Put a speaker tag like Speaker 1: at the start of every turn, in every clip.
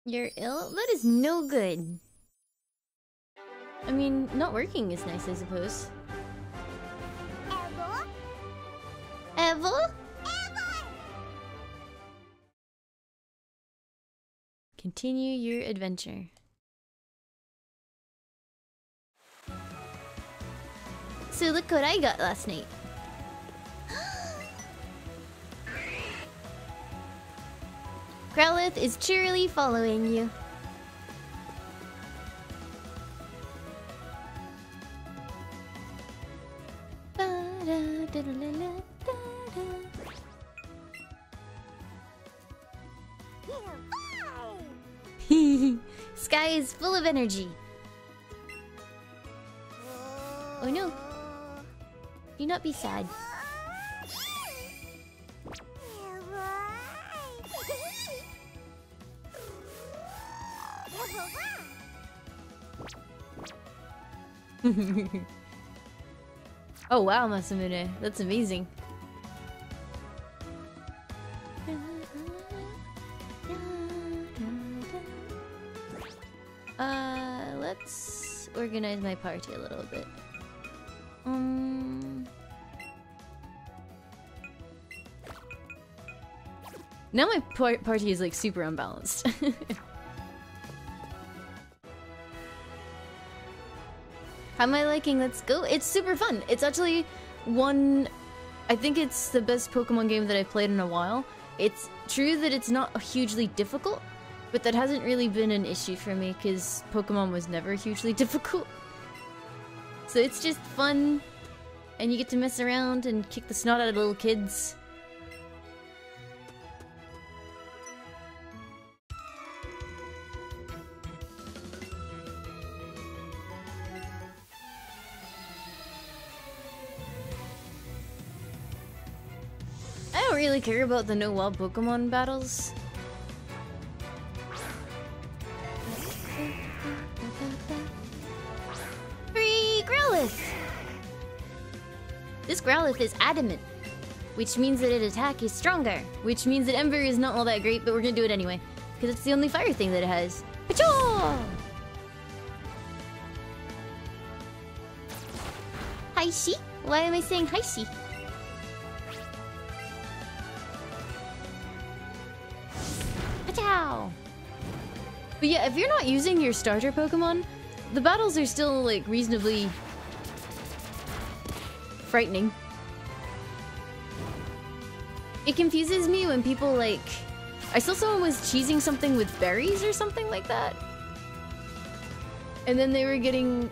Speaker 1: You're ill? That is no good. I mean, not working is nice, I suppose.
Speaker 2: Ever?
Speaker 1: Ever?
Speaker 2: Ever!
Speaker 1: Continue your adventure. So look what I got last night. Growlithe is cheerily following you. Sky is full of energy. Oh no. Do not be sad. Oh wow, Masamune. That's amazing. Let's organize my party a little bit. Now my party is like super unbalanced. How am I liking Let's Go? It's super fun. It's actually I think it's the best Pokemon game that I've played in a while. It's true that it's not hugely difficult, but that hasn't really been an issue for me because Pokemon was never hugely difficult. So it's just fun, and you get to mess around and kick the snot out of little kids. I don't really care about the no wild Pokemon battles. Free Growlithe! This Growlithe is adamant, which means that its attack is stronger, which means that Ember is not all that great, but we're gonna do it anyway, because it's the only fire thing that it has. Pachoh! Hi-shi? Why am I saying hi-shi? Pachow! But yeah, if you're not using your starter Pokemon, the battles are still, like, reasonably frightening. It confuses me when people, like... I saw someone was cheesing something with berries or something like that. And then they were getting...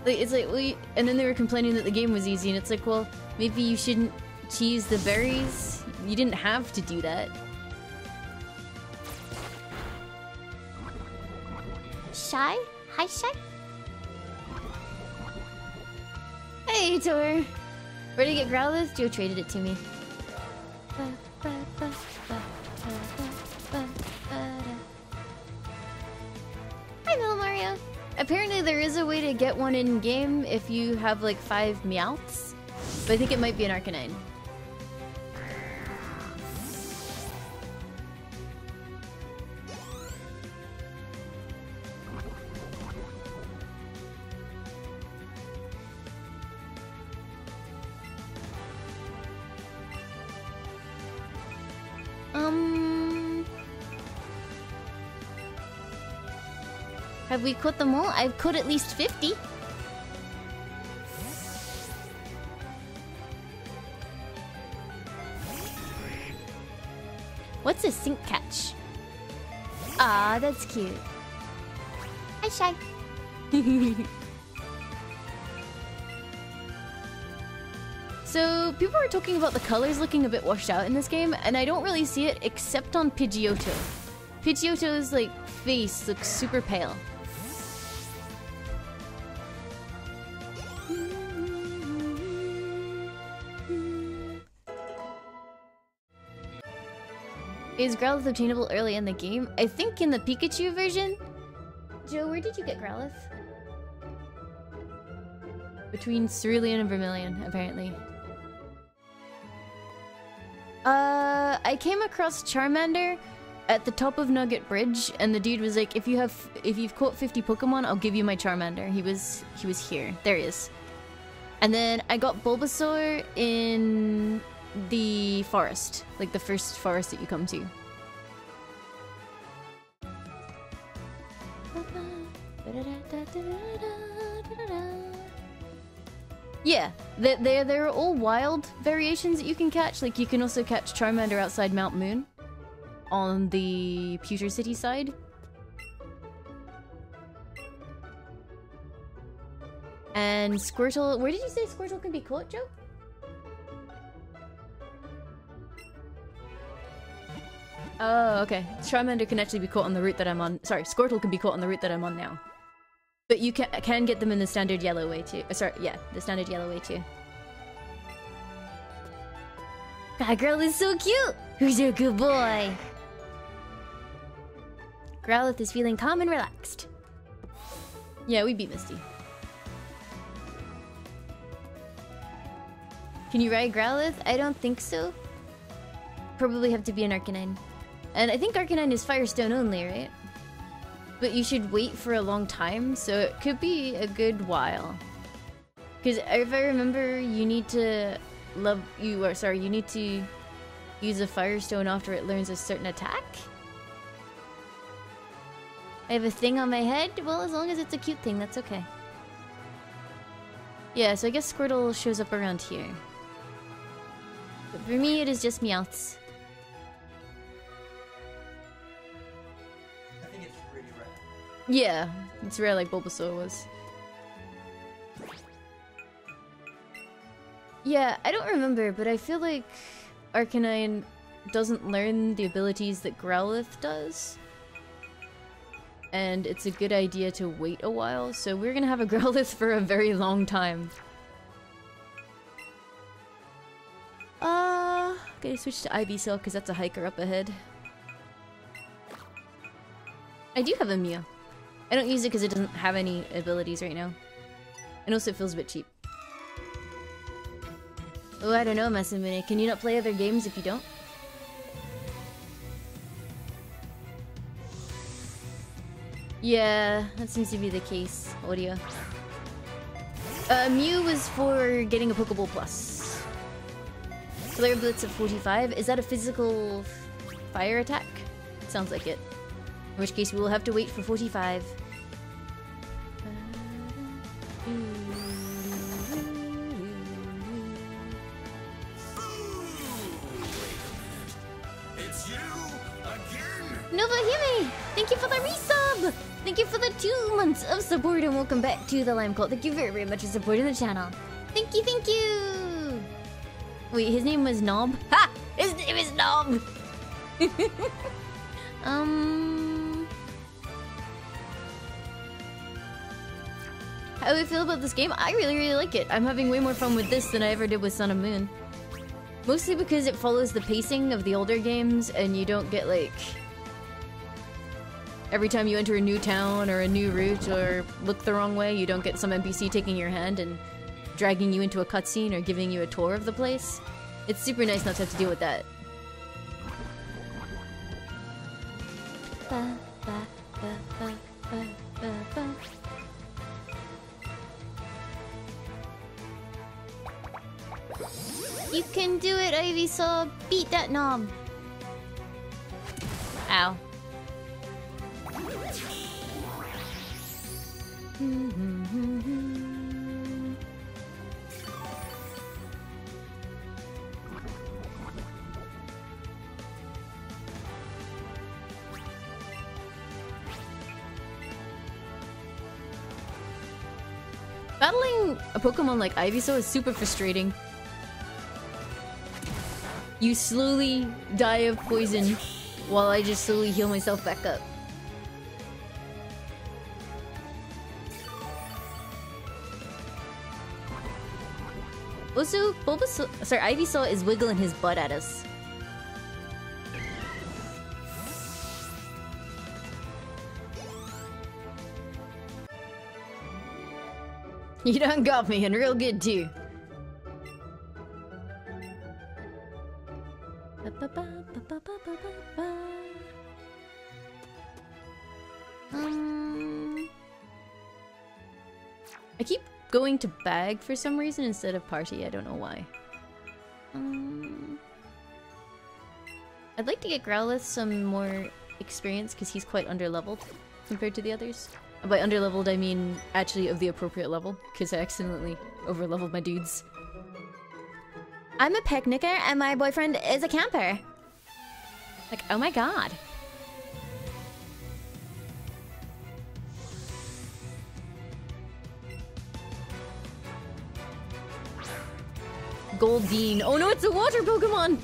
Speaker 1: Like, it's like, well, and then they were complaining that the game was easy, and it's like, well, maybe you shouldn't cheese the berries. You didn't have to do that. Shy? Hi, Shy? Hey, Tor! Ready to get Growlithe? Joe traded it to me. Hi, Mel Mario! Apparently there is a way to get one in-game if you have like 5 Meowths, but I think it might be an Arcanine. Have we caught them all? I've caught at least 50. What's a sink catch? Ah, that's cute. Hi, Shy. So, people are talking about the colors looking a bit washed out in this game, and I don't really see it except on Pidgeotto. Pidgeotto's, like, face looks super pale. Is Growlithe obtainable early in the game? I think in the Pikachu version. Joe, where did you get Growlithe? Between Cerulean and Vermilion, apparently. I came across Charmander at the top of Nugget Bridge, and the dude was like, if you've caught 50 Pokemon, I'll give you my Charmander. He was here. There he is. And then I got Bulbasaur in the forest, like the first forest that you come to. Yeah, they're all wild variations that you can catch. Like, you can also catch Charmander outside Mount Moon on the Pewter City side. And Squirtle... Where did you say Squirtle can be caught, Joe? Oh, okay. Charmander can actually be caught on the route that I'm on. Sorry, Squirtle can be caught on the route that I'm on now. But you can get them in the standard yellow way too. Sorry, yeah, the standard yellow way too. That girl is so cute! Who's a good boy? Growlithe is feeling calm and relaxed. Yeah, we beat Misty. Can you ride Growlithe? I don't think so. Probably have to be an Arcanine. And I think Arcanine is Firestone only, right? But you should wait for a long time, so it could be a good while. Because if I remember, you need to you need to use a Firestone after it learns a certain attack? I have a thing on my head? Well, as long as it's a cute thing, that's okay. Yeah, so I guess Squirtle shows up around here. But for me, it is just Meowths.
Speaker 2: I think it's really rare.
Speaker 1: Yeah, it's rare like Bulbasaur was. Yeah, I don't remember, but I feel like Arcanine doesn't learn the abilities that Growlithe does. And it's a good idea to wait a while, so we're gonna have a Growlithe for a very long time. Gonna switch to Ivysaur because that's a hiker up ahead. I do have a Mew. I don't use it because it doesn't have any abilities right now. And also it feels a bit cheap. Oh, I don't know, Masamune. Can you not play other games if you don't? Yeah, that seems to be the case, Audio. Mew was for getting a Pokeball Plus. Flare Blitz of 45. Is that a physical fire attack? Sounds like it. In which case we will have to wait for 45.
Speaker 3: It's you again.
Speaker 1: Nova Hime! Thank you for the resub! Thank you for the 2 months of support and welcome back to the Lime Cult. Thank you very, very much for supporting the channel. Thank you, thank you! Wait, his name was Knob? Ha! His name is Knob! How do I feel about this game? I really, really like it. I'm having way more fun with this than I ever did with Sun and Moon. Mostly because it follows the pacing of the older games and you don't get like... Every time you enter a new town or a new route or look the wrong way, you don't get some NPC taking your hand and dragging you into a cutscene or giving you a tour of the place. It's super nice not to have to deal with that. You can do it, Ivysaur! Beat that knob! Ow. Battling a Pokemon like Ivysaur is super frustrating. You slowly die of poison while I just slowly heal myself back up. Also, Ivysaur is wiggling his butt at us. You done got me, and real good too. I keep going to bag for some reason instead of party. I don't know why. I'd like to get Growlithe some more experience because he's quite underleveled compared to the others. And by underleveled, I mean actually of the appropriate level because I accidentally overleveled my dudes. I'm a picnicker and my boyfriend is a camper. Like, oh my god. Goldeen. Oh no, it's a water Pokemon!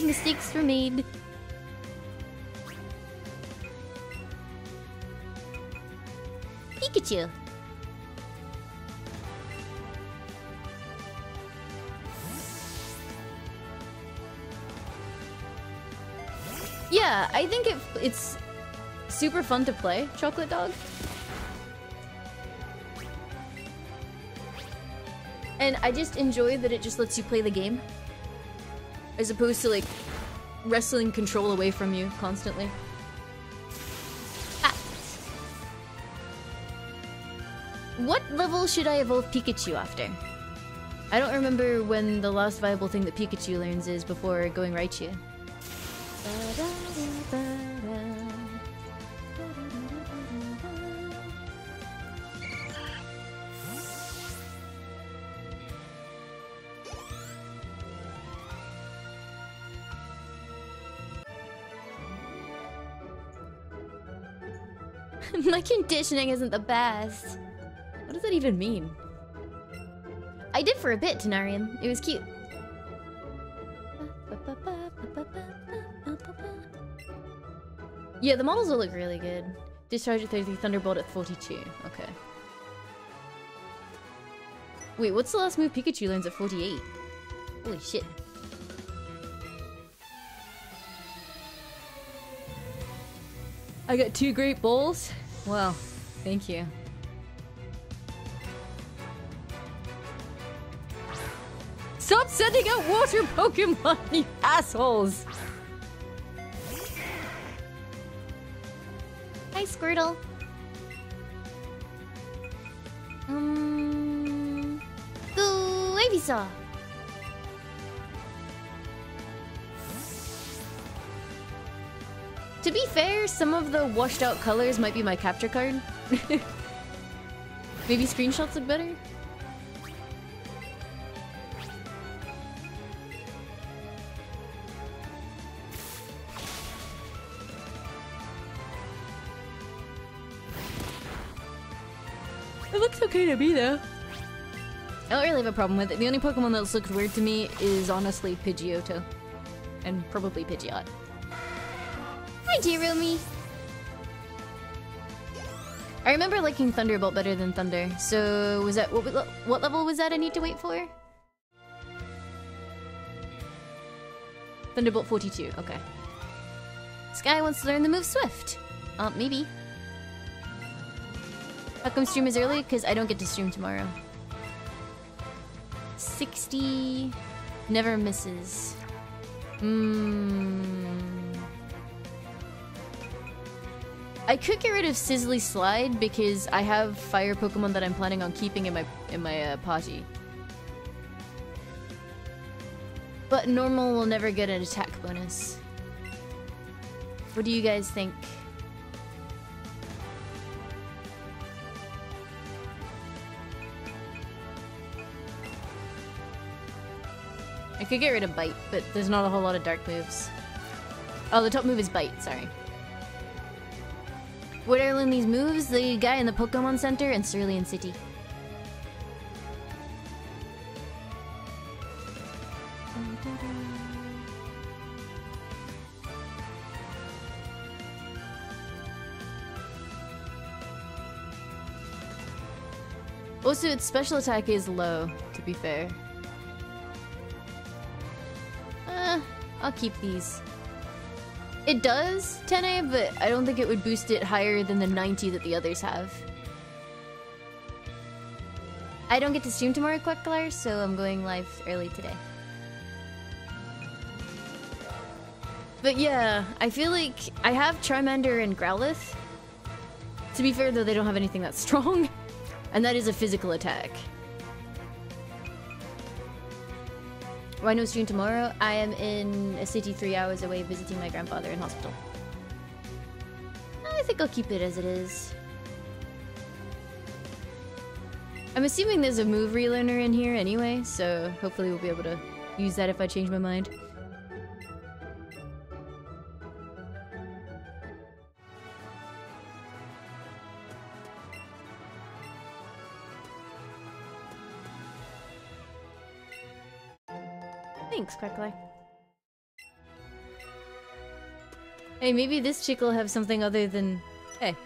Speaker 1: Mistakes were made. Pikachu. Yeah, I think it's super fun to play, Chocolate Dog. And I just enjoy that it just lets you play the game. As opposed to, like, wrestling control away from you constantly. Ah. What level should I evolve Pikachu after? I don't remember when the last viable thing that Pikachu learns is before going Raichu. My conditioning isn't the best. What does that even mean? I did for a bit, Tenarian. It was cute. Yeah, the models will look really good. Discharge at 30, Thunderbolt at 42. Okay. Wait, what's the last move Pikachu learns at 48? Holy shit. I got 2 great bowls? Wow, thank you. Stop sending out water Pokemon, you assholes! Hi, Squirtle. Go, Ivysaur. To be fair, some of the washed out colors might be my capture card. Maybe screenshots look better? It looks okay to me though. I don't really have a problem with it. The only Pokemon that's looked weird to me is honestly Pidgeotto. And probably Pidgeot. Hi, Jeremy. I remember liking Thunderbolt better than Thunder. So was that what level was that I need to wait for? Thunderbolt 42. Okay. Sky wants to learn the move Swift. Maybe. How come stream is early? Because I don't get to stream tomorrow. 60 never misses. I could get rid of Sizzly Slide because I have fire Pokemon that I'm planning on keeping in my party. But normal will never get an attack bonus. What do you guys think? I could get rid of Bite, but there's not a whole lot of dark moves. Oh, the top move is Bite, sorry. Where do I learn these moves? The guy in the Pokemon Center in Cerulean City. Also, its special attack is low, to be fair. I'll keep these. It does, 10A, but I don't think it would boost it higher than the 90 that the others have. I don't get to stream tomorrow, Quacklar, so I'm going live early today. But yeah, I feel like I have Charmander and Growlithe. To be fair, though, they don't have anything that's strong. And that is a physical attack. Why no stream tomorrow? I am in a city 3 hours away visiting my grandfather in hospital. I think I'll keep it as it is. I'm assuming there's a move relearner in here anyway, so hopefully we'll be able to use that if I change my mind. Thanks, Crackly. Hey, maybe this chick will have something other than... Hey.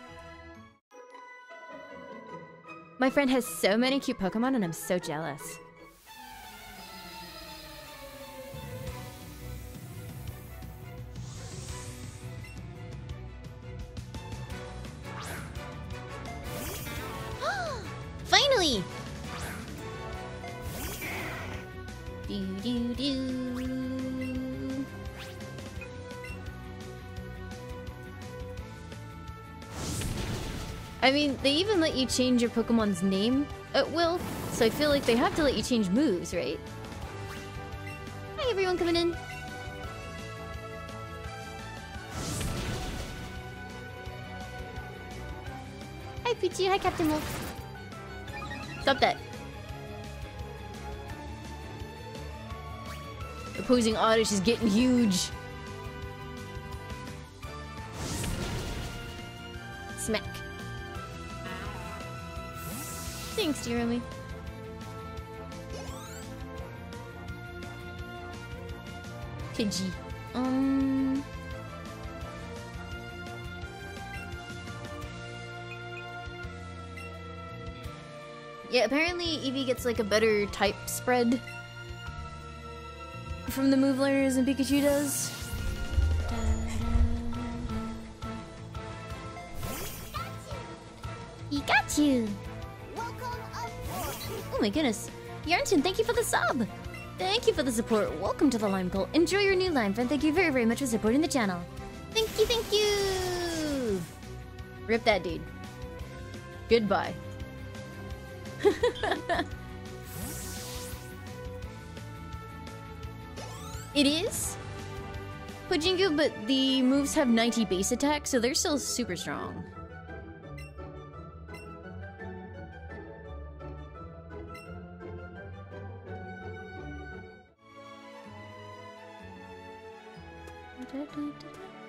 Speaker 1: My friend has so many cute Pokemon and I'm so jealous. Finally! Do. I mean, they even let you change your Pokemon's name at will, so I feel like they have to let you change moves, right? Hi everyone coming in. Hi Peachy, hi Captain Wolf. Stop that. Opposing Oddish is getting huge. Smack. Thanks, Jeremy. Pidgey. Yeah, apparently Eevee gets like a better type spread from the move learners than Pikachu does. Pikachu! Oh my goodness. Yarnton, thank you for the sub! Thank you for the support. Welcome to the Lime Cult. Enjoy your new Lime friend. Thank you very, very much for supporting the channel. Thank you, thank you! Rip that dude. Goodbye. It is Pujingu, but the moves have 90 base attack, so they're still super strong.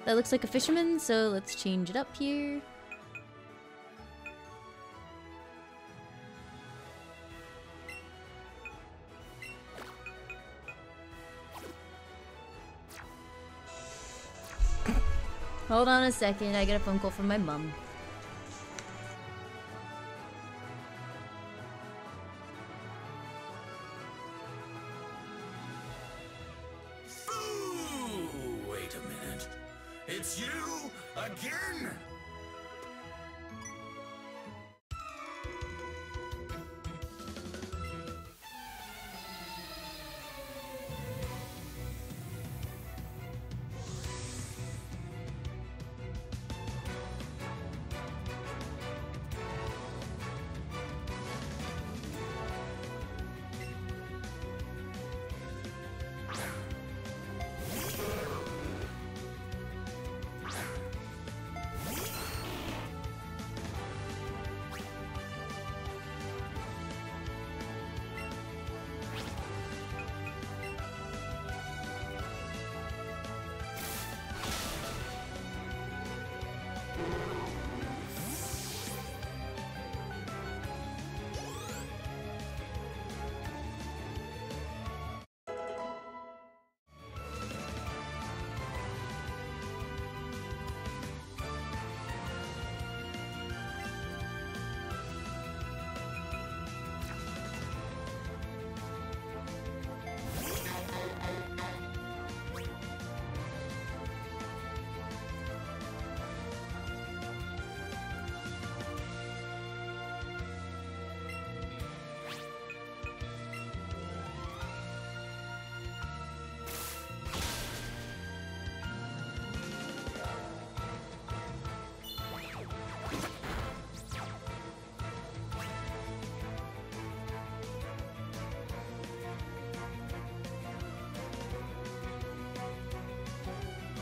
Speaker 1: That looks like a fisherman, so let's change it up here. Hold on a second, I get a phone call from my mom.
Speaker 3: Ooh, wait a minute. It's you again?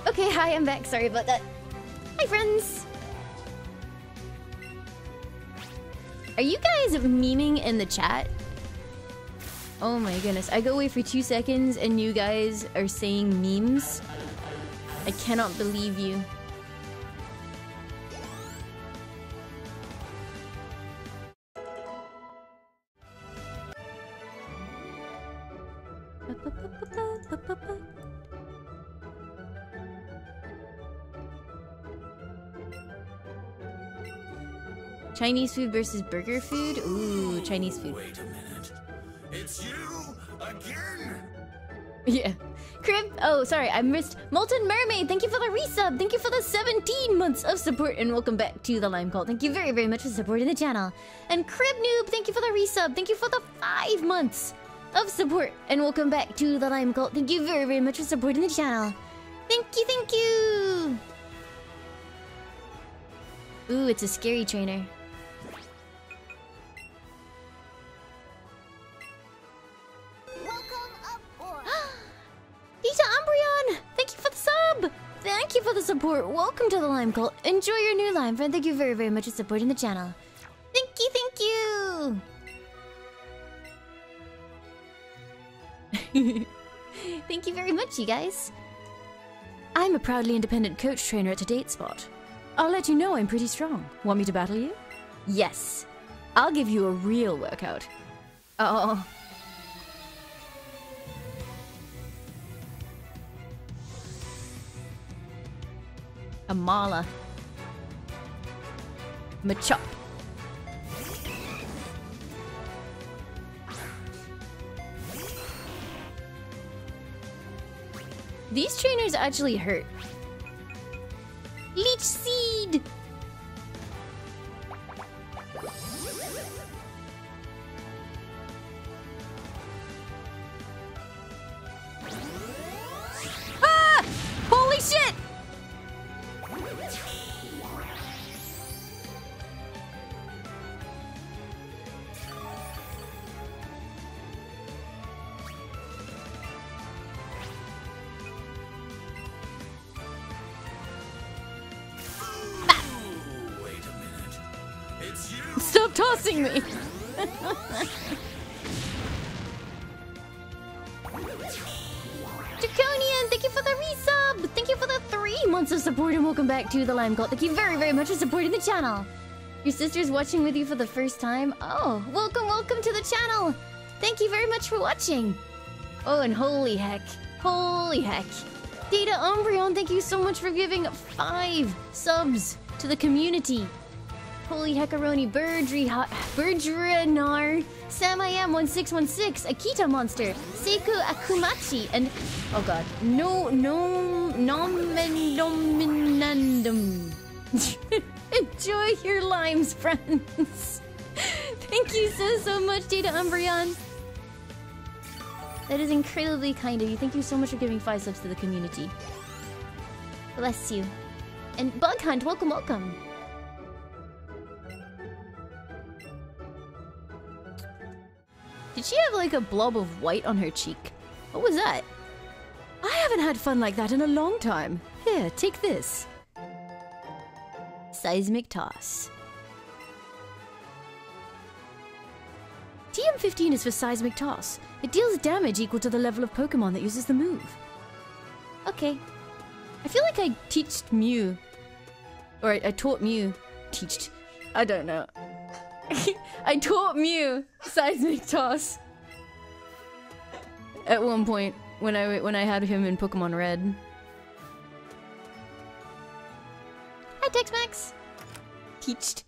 Speaker 1: Okay, hi, I'm back. Sorry about that. Hi, friends. Are you guys memeing in the chat? Oh my goodness. I go away for 2 seconds and you guys are saying memes. I cannot believe you. Chinese food versus burger food? Ooh, Chinese food.
Speaker 3: Wait a minute. It's you again?
Speaker 1: Yeah. Crib, oh, sorry, I missed. Molten Mermaid, thank you for the resub. Thank you for the 17 months of support, and welcome back to the Lime Cult. Thank you very, very much for supporting the channel. And Crib Noob, thank you for the resub. Thank you for the 5 months of support, and welcome back to the Lime Cult. Thank you very, very much for supporting the channel. Thank you, thank you. Ooh, it's a scary trainer. Dita Umbreon! Thank you for the sub! Thank you for the support. Welcome to the Lime Cult. Enjoy your new lime friend. Thank you very, very much for supporting the channel. Thank you, thank you! Thank you very much, you guys. I'm a proudly independent coach trainer at a date spot. I'll let you know I'm pretty strong. Want me to battle you? Yes. I'll give you a real workout. Oh. A Mala. Machop. These trainers actually hurt. Leech Seed! Ah! Holy shit! Stop tossing me! Draconian, thank you for the resub! Thank you for the 3 months of support and welcome back to the Lime Cult. Thank you very, very much for supporting the channel. Your sister's watching with you for the first time? Oh, welcome, welcome to the channel! Thank you very much for watching! Oh, and holy heck. Holy heck. Data Umbreon, thank you so much for giving 5 subs to the community. Holy heckaroni, Birdrinar, Samayam1616, Akita Monster, Seiku Akumachi, and oh god, Nominandum. Enjoy your limes, friends. Thank you so much, Data Umbreon. That is incredibly kind of you. Thank you so much for giving 5 subs to the community. Bless you. And Bug Hunt, welcome, welcome. Did she have like a blob of white on her cheek? What was that? I haven't had fun like that in a long time. Here, take this. Seismic Toss. TM15 is for Seismic Toss. It deals damage equal to the level of Pokemon that uses the move. Okay. I feel like I teached Mew. Or I taught Mew. Teached. I don't know. I taught Mew Seismic Toss at one point when I had him in Pokemon Red. Hi, Tex-Max. Teached.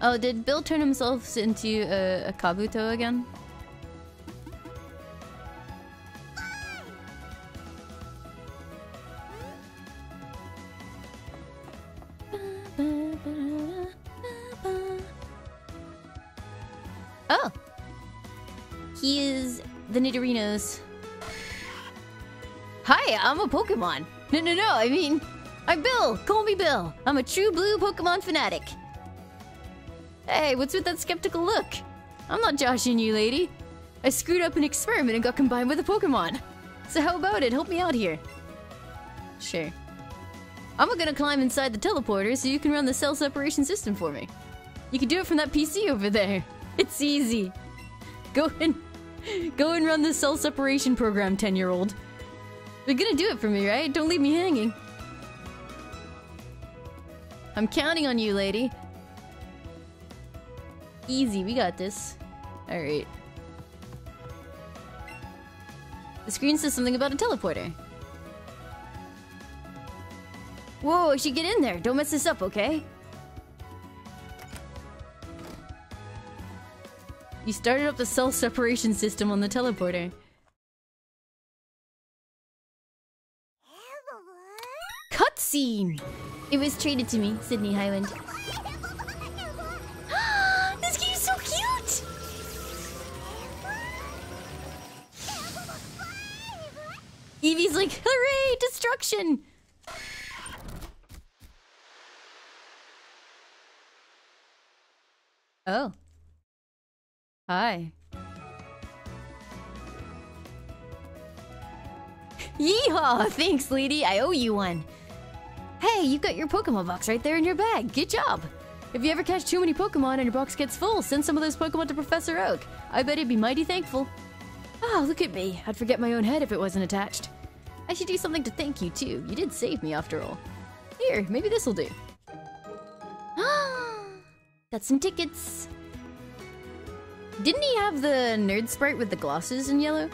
Speaker 1: Oh, did Bill turn himself into a Kabuto again? Oh! He is the Nidorinos. Hi, I'm a Pokemon. No, I mean, I'm Bill. Call me Bill. I'm a true blue Pokemon fanatic. Hey, what's with that skeptical look? I'm not joshing you, lady. I screwed up an experiment and got combined with a Pokemon. So how about it? Help me out here. Sure. I'm gonna climb inside the teleporter so you can run the cell separation system for me. You can do it from that PC over there. It's easy. Go and run the cell separation program, 10-year-old. You're gonna do it for me, right? Don't leave me hanging. I'm counting on you, lady. Easy, we got this. Alright. The screen says something about a teleporter. Whoa, I should get in there. Don't mess this up, okay? You started up the cell separation system on the teleporter. Cutscene! It was traded to me, Sydney Highland. This game's so cute! Eevee's like, hooray, destruction! Oh. Hi. Yeehaw! Thanks, lady. I owe you one. Hey, you've got your Pokemon box right there in your bag. Good job. If you ever catch too many Pokemon and your box gets full, send some of those Pokemon to Professor Oak. I bet he'd be mighty thankful. Oh, look at me. I'd forget my own head if it wasn't attached. I should do something to thank you, too. You did save me, after all. Here, maybe this'll do. Got some tickets. Didn't he have the nerd sprite with the glasses in yellow?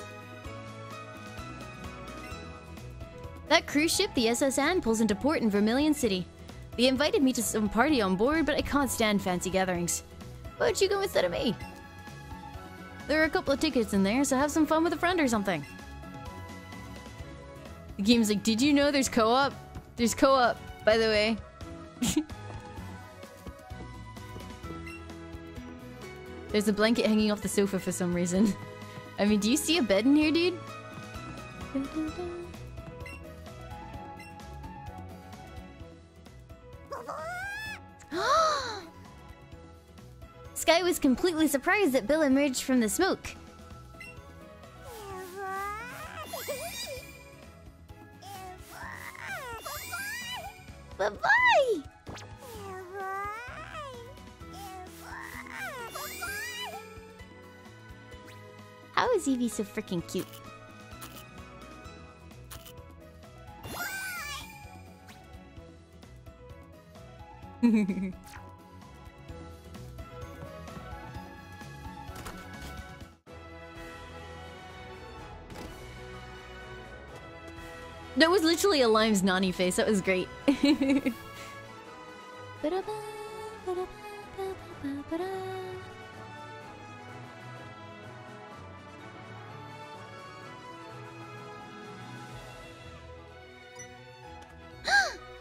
Speaker 1: That cruise ship, the SS Anne, pulls into port in Vermilion City. They invited me to some party on board, but I can't stand fancy gatherings. Why don't you go instead of me? There are a couple of tickets in there, so have some fun with a friend or something. The game's like, did you know there's co-op? There's co-op, by the way. There's a blanket hanging off the sofa for some reason. I mean, do you see a bed in here, dude? Sky was completely surprised that Bill emerged from the smoke. Bye-bye! How is Eevee so freaking cute? That was literally a Lime's Nani face. That was great.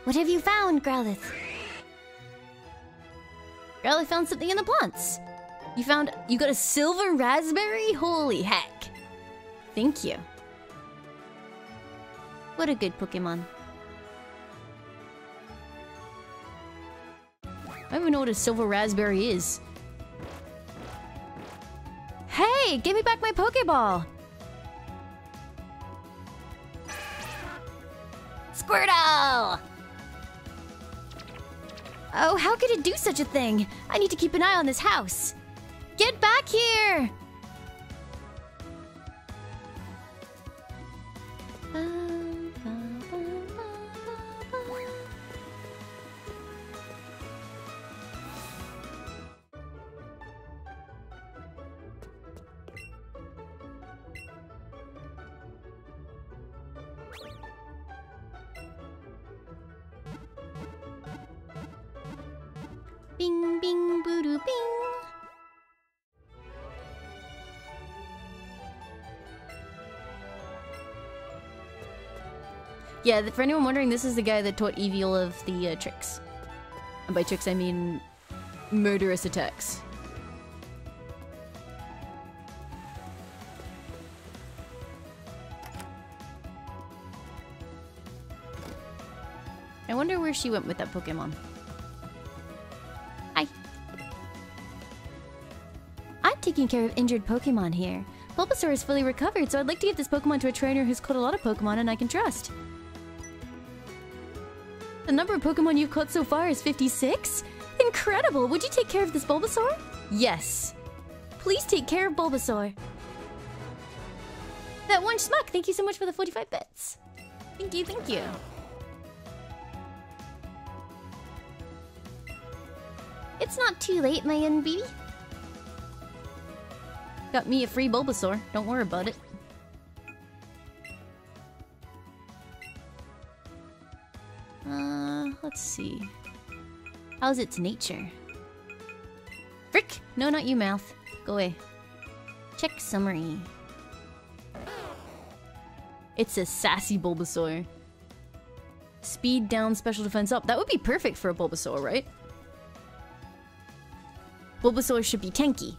Speaker 1: What have you found, Growlithe? Growlithe found something in the plants. You got a silver raspberry? Holy heck. Thank you. What a good Pokemon. I don't even know what a silver raspberry is. Hey, give me back my Pokeball! Squirtle! Oh, how could it do such a thing? I need to keep an eye on this house. Get back here! Bing, bing, boo-doo, bing. Yeah, for anyone wondering, this is the guy that taught Eevee all of the tricks. And by tricks, I mean murderous attacks. I wonder where she went with that Pokemon. Hi. I'm taking care of injured Pokemon here. Bulbasaur is fully recovered, so I'd like to give this Pokemon to a trainer who's caught a lot of Pokemon and I can trust. The number of Pokemon you've caught so far is 56? Incredible! Would you take care of this Bulbasaur? Yes. Please take care of Bulbasaur. That one Schmuck, thank you so much for the 45 bits. Thank you, thank you. It's not too late, my young baby. Got me a free Bulbasaur. Don't worry about it. Let's see. How's its nature? Frick! No, not you, mouth. Go away. Check summary. It's a sassy Bulbasaur. Speed down, special defense up. That would be perfect for a Bulbasaur, right? Bulbasaur should be tanky.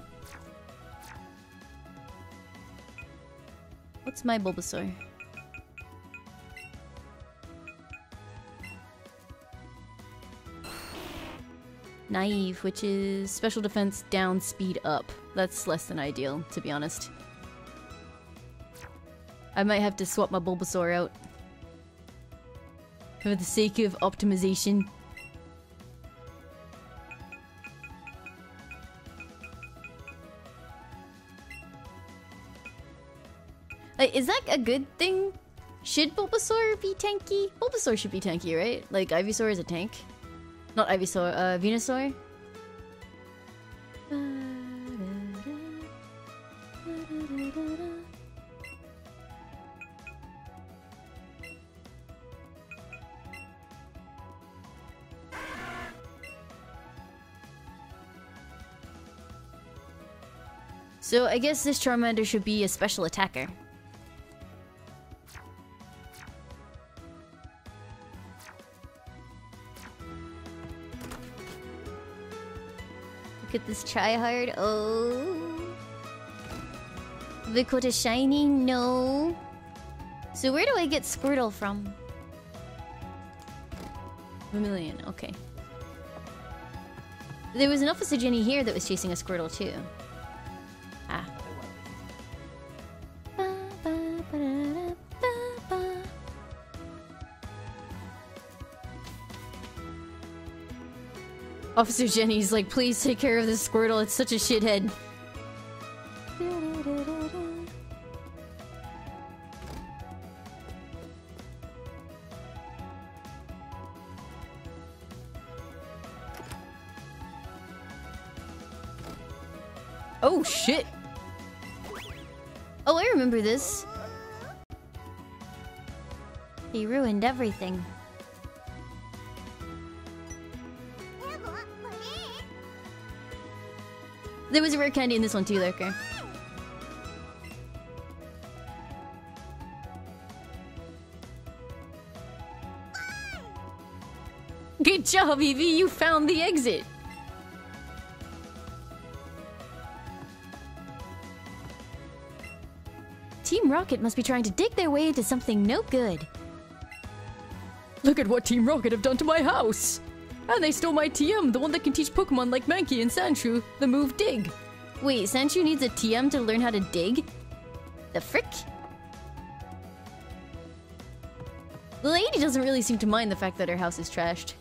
Speaker 1: What's my Bulbasaur? Naive, which is special defense down, speed up. That's less than ideal, to be honest. I might have to swap my Bulbasaur out. For the sake of optimization. Like, is that a good thing? Should Bulbasaur be tanky? Bulbasaur should be tanky, right? Like, Ivysaur is a tank. Not Ivysaur, Venusaur. So I guess this Charmander should be a special attacker. Look at this tryhard. Oh. Vicota shiny? No. So where do I get Squirtle from? Vermilion, okay. There was an Officer Jenny here that was chasing a Squirtle too. Ah. Officer Jenny's like, please take care of this Squirtle, it's such a shithead. Oh shit! Oh, I remember this. He ruined everything. There was a rare candy in this one too, Lurker. Good job, Eevee! You found the exit! Team Rocket must be trying to dig their way into something no good. Look at what Team Rocket have done to my house! And they stole my TM, the one that can teach Pokemon like Mankey and Sandshrew the move Dig. Wait, Sandshrew needs a TM to learn how to dig? The frick? The lady doesn't really seem to mind the fact that her house is trashed.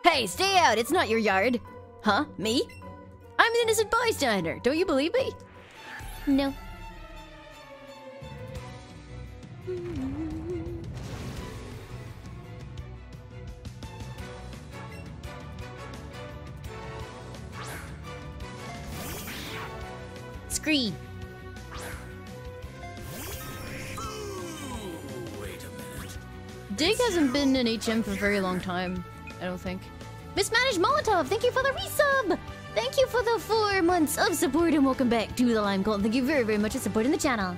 Speaker 1: Hey, stay out! It's not your yard! Huh? Me? I'm an innocent bystander! Don't you believe me? No. Scree.
Speaker 3: Wait a minute.
Speaker 1: Dig hasn't been in HM for a very long time, I don't think. Mismanaged Molotov, thank you for the resub! Thank you for the 4 months of support and welcome back to the Lime Cult. Thank you very, very much for supporting the channel.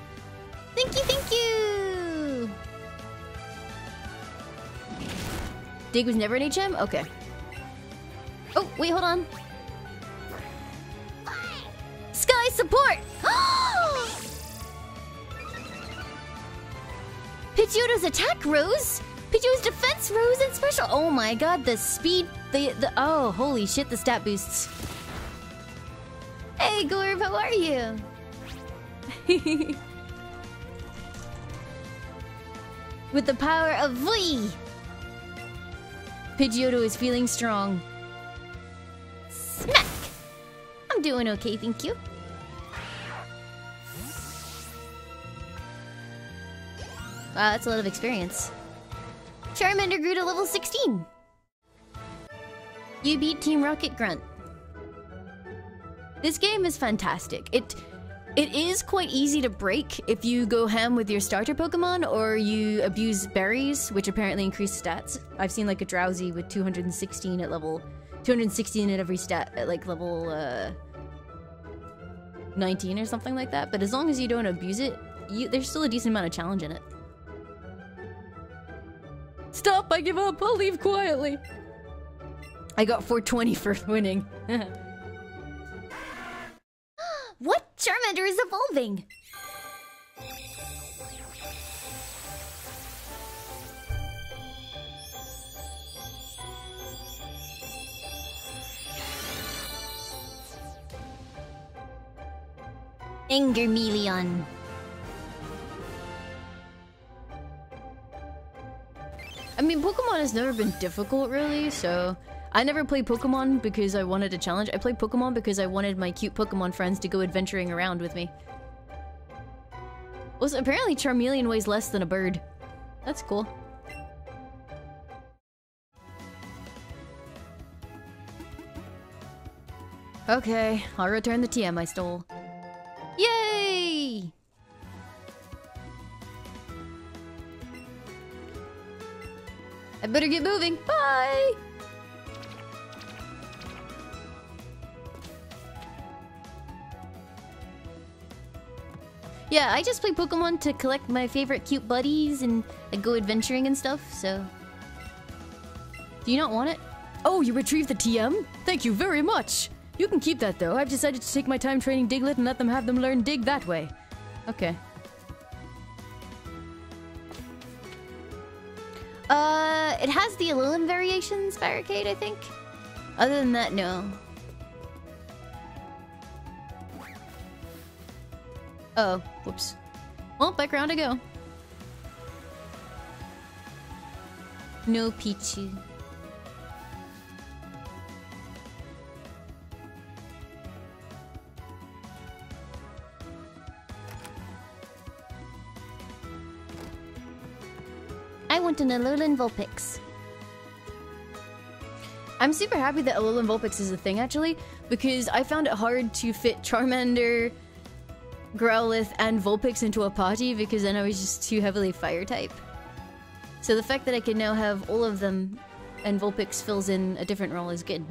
Speaker 1: Thank you, thank you! Dig was never in HM? Okay. Oh, wait, hold on. Sky support! Pidgeotto's attack rose? Pidgeotto's defense rose and special. Oh my god, the speed oh, holy shit, the stat boosts. Hey, Gorb, how are you? With the power of V! Pidgeotto is feeling strong. Smack! I'm doing okay, thank you. Wow, that's a lot of experience. Charmander grew to level 16. You beat Team Rocket Grunt. This game is fantastic. It is quite easy to break if you go ham with your starter Pokemon or you abuse berries, which apparently increase stats. I've seen like a Drowsy with 216 at level... 216 at every stat at like level 19 or something like that. But as long as you don't abuse it, there's still a decent amount of challenge in it. Stop! I give up! I'll leave quietly! I got 420 for winning. What? Charmander is evolving! Angermeleon. I mean, Pokemon has never been difficult, really, so... I never played Pokemon because I wanted a challenge. I played Pokemon because I wanted my cute Pokemon friends to go adventuring around with me. Also, apparently Charmeleon weighs less than a bird. That's cool. Okay, I'll return the TM I stole. Yay! I better get moving. Bye! Yeah, I just play Pokemon to collect my favorite cute buddies and go adventuring and stuff, so... Do you not want it? Oh, you retrieved the TM? Thank you very much! You can keep that though. I've decided to take my time training Diglett and let them have them learn Dig that way. Okay. It has the Alolan variations barricade, I think. Other than that, no. Oh, whoops. Well, back around I go. No Pichu. I want an Alolan Vulpix. I'm super happy that Alolan Vulpix is a thing, actually, because I found it hard to fit Charmander, Growlithe, and Vulpix into a party because then I was just too heavily fire type. So the fact that I can now have all of them and Vulpix fills in a different role is good.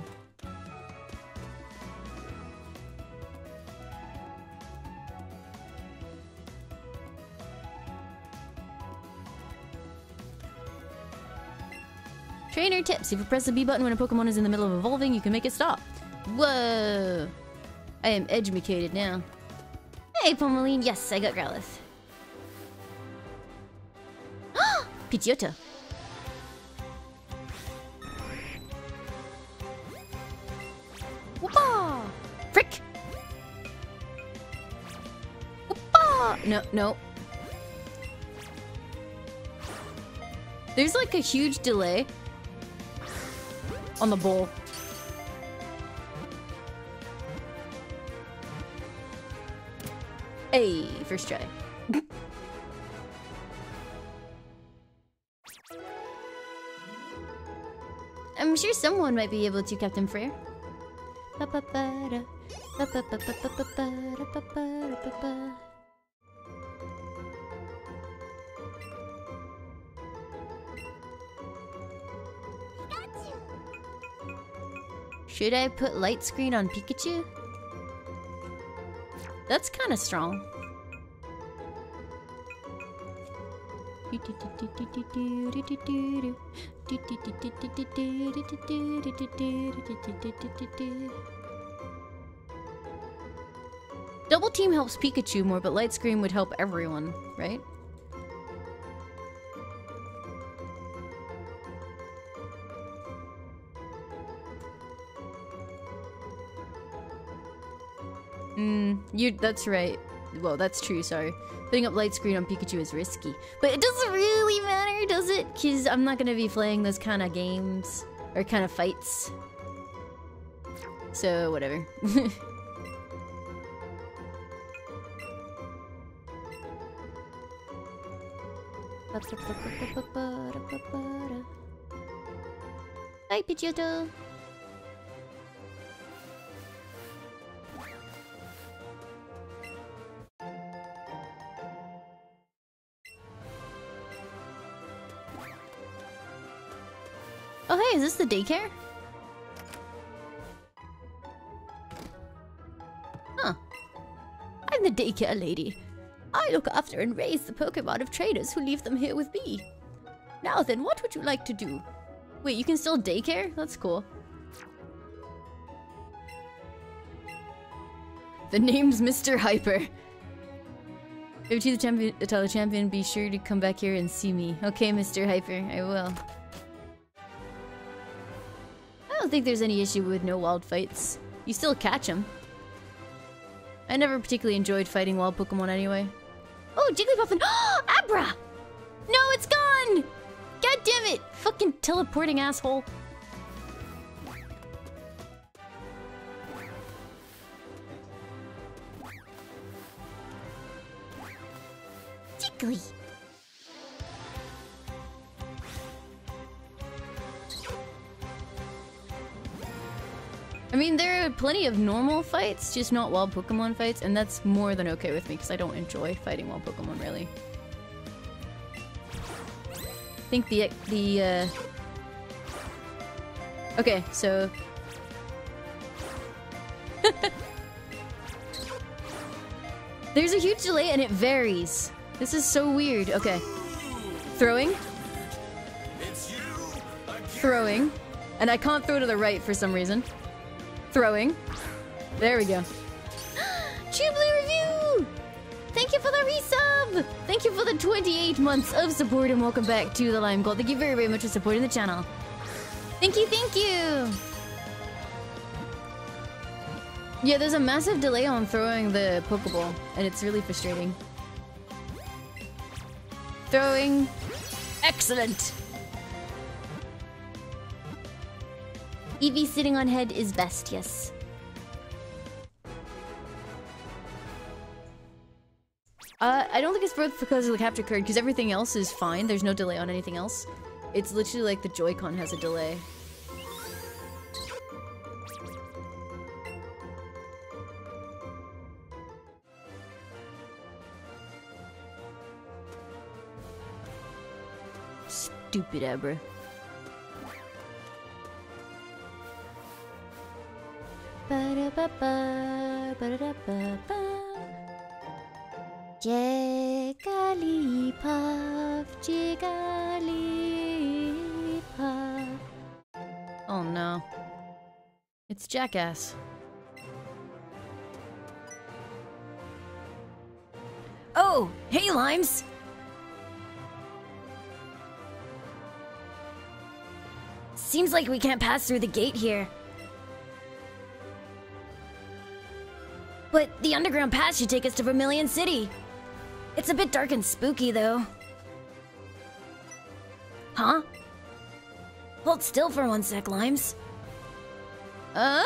Speaker 1: Trainer tips. If you press the B button when a Pokemon is in the middle of evolving, you can make it stop. Whoa! I am educated now. Hey, Pomeline. Yes, I got Growlithe. Pidgeotto. Whoopah! Frick! Whoopah! No, no. There's like a huge delay on the ball. Hey, first try. I'm sure someone might be able to, Captain Frere. Should I put light screen on Pikachu? That's kind of strong. Double team helps Pikachu more, but light screen would help everyone, right? That's right. Well, that's true, sorry. Putting up light screen on Pikachu is risky. But it doesn't really matter, does it? Because I'm not gonna be playing those kind of games. Or kind of fights. So, whatever. Hi, Pidgeotto. Oh, hey, is this the daycare? Huh. I'm the daycare lady. I look after and raise the Pokemon of traders who leave them here with me. Now then, what would you like to do? Wait, you can still daycare? That's cool. The name's Mr. Hyper. If you choose the title champion, be sure to come back here and see me. Okay, Mr. Hyper, I will. I don't think there's any issue with no wild fights. You still catch them. I never particularly enjoyed fighting wild Pokemon anyway. Oh, Jigglypuff and Abra! No, it's gone! God damn it! Fucking teleporting asshole. Jiggly. I mean, there are plenty of normal fights, just not wild Pokemon fights, and that's more than okay with me because I don't enjoy fighting wild Pokemon, really. I think okay, so... There's a huge delay and it varies. This is so weird. Okay. Throwing. Throwing. And I can't throw to the right for some reason. Throwing. There we go. Chubly Review! Thank you for the resub! Thank you for the 28 months of support and welcome back to the Lime Gold. Thank you very, very much for supporting the channel. Thank you, thank you! Yeah, there's a massive delay on throwing the Pokeball, and it's really frustrating. Throwing. Excellent! Eevee sitting on head is best, yes. I don't think it's both because of the capture card, because everything else is fine. There's no delay on anything else. It's literally like the Joy-Con has a delay. Stupid Abra. Ba-da-ba-ba, ba-da-ba-ba. Jigglypuff, Jigglypuff. Oh no. It's Jackass. Oh, hey Limes! Seems like we can't pass through the gate here. But the underground pass should take us to Vermilion City. It's a bit dark and spooky, though. Huh? Hold still for one sec, Limes. Why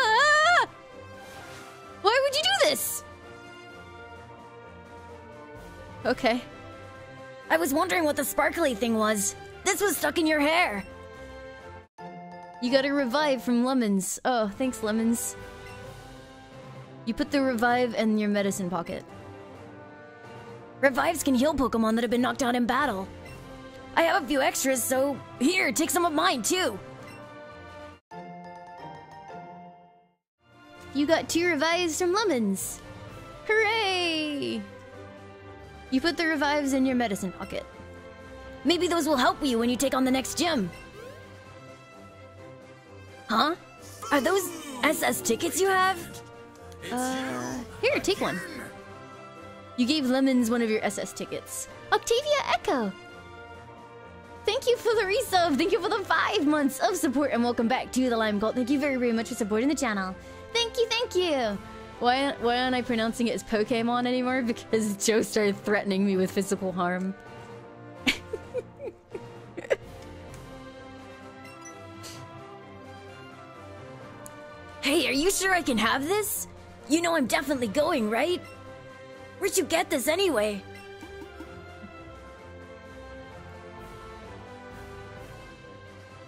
Speaker 1: would you do this? Okay. I was wondering what the sparkly thing was. This was stuck in your hair. You got a revive from Lemons. Oh, thanks, Lemons. You put the revive in your medicine pocket. Revives can heal Pokemon that have been knocked out in battle. I have a few extras, so here, take some of mine too. You got 2 revives from Lemons. Hooray! You put the revives in your medicine pocket. Maybe those will help you when you take on the next gym. Huh? Are those SS tickets you have? Here, take one. You gave Lemons one of your SS tickets. Octavia Echo! Thank you for the resub! Thank you for the 5 months of support and welcome back to the Lime Gold. Thank you very, very much for supporting the channel. Thank you, thank you! Why aren't I pronouncing it as Pokemon anymore? Because Joe started threatening me with physical harm. Hey, are you sure I can have this? You know I'm definitely going, right? Where'd you get this anyway?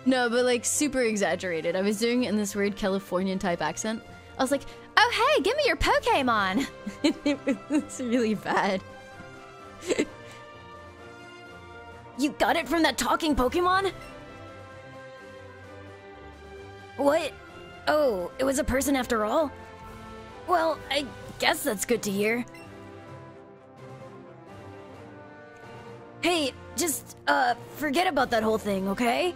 Speaker 1: No, but like super exaggerated. I was doing it in this weird Californian type accent. I was like, oh hey, give me your Pokemon! It was really bad. You got it from that talking Pokemon? What? Oh, it was a person after all? Well, I guess that's good to hear. Hey, just, forget about that whole thing, okay?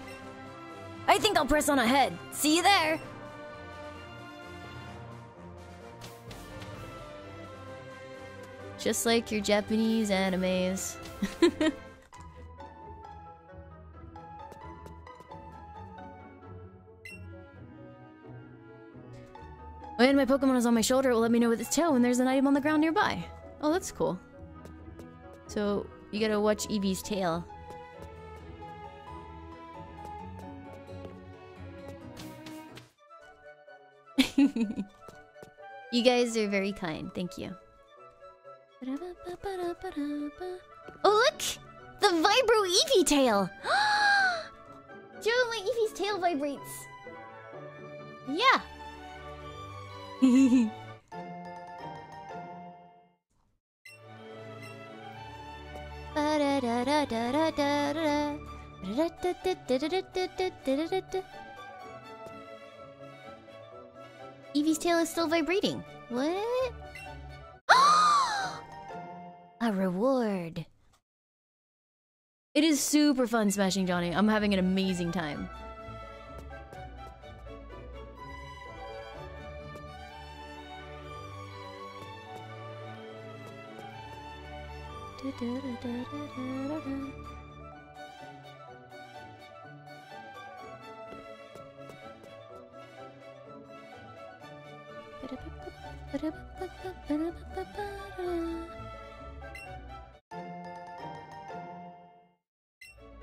Speaker 1: I think I'll press on ahead. See you there! Just like your Japanese animes. When my Pokemon is on my shoulder, it will let me know with its tail when there's an item on the ground nearby. Oh, that's cool. So, you gotta watch Eevee's tail. You guys are very kind, thank you. Oh look! The Vibro Eevee tail! Joe, my Eevee's tail vibrates! Yeah! Eevee's tail is still vibrating. What? A reward. It is super fun smashing Johnny. I'm having an amazing time.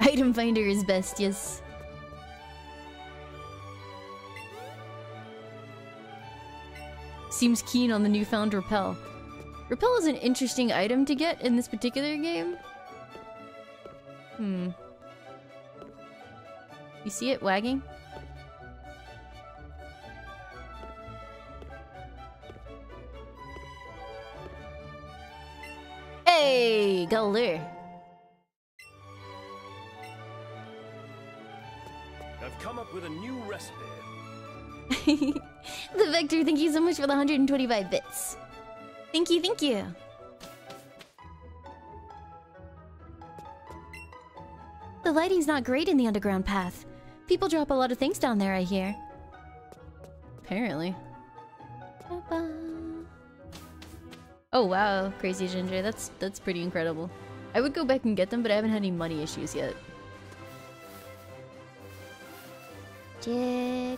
Speaker 1: Item finder is best, yes. Seems keen on the newfound Repel. Repel is an interesting item to get in this particular game. You see it wagging? Hey, got a lure.
Speaker 2: I've come up with a new recipe.
Speaker 1: The Vector, thank you so much for the 125 bits. Thank you, thank you. The lighting's not great in the underground path. People drop a lot of things down there, I hear. Apparently. Oh wow, Crazy Ginger, that's pretty incredible. I would go back and get them, but I haven't had any money issues yet. Jigglypuff.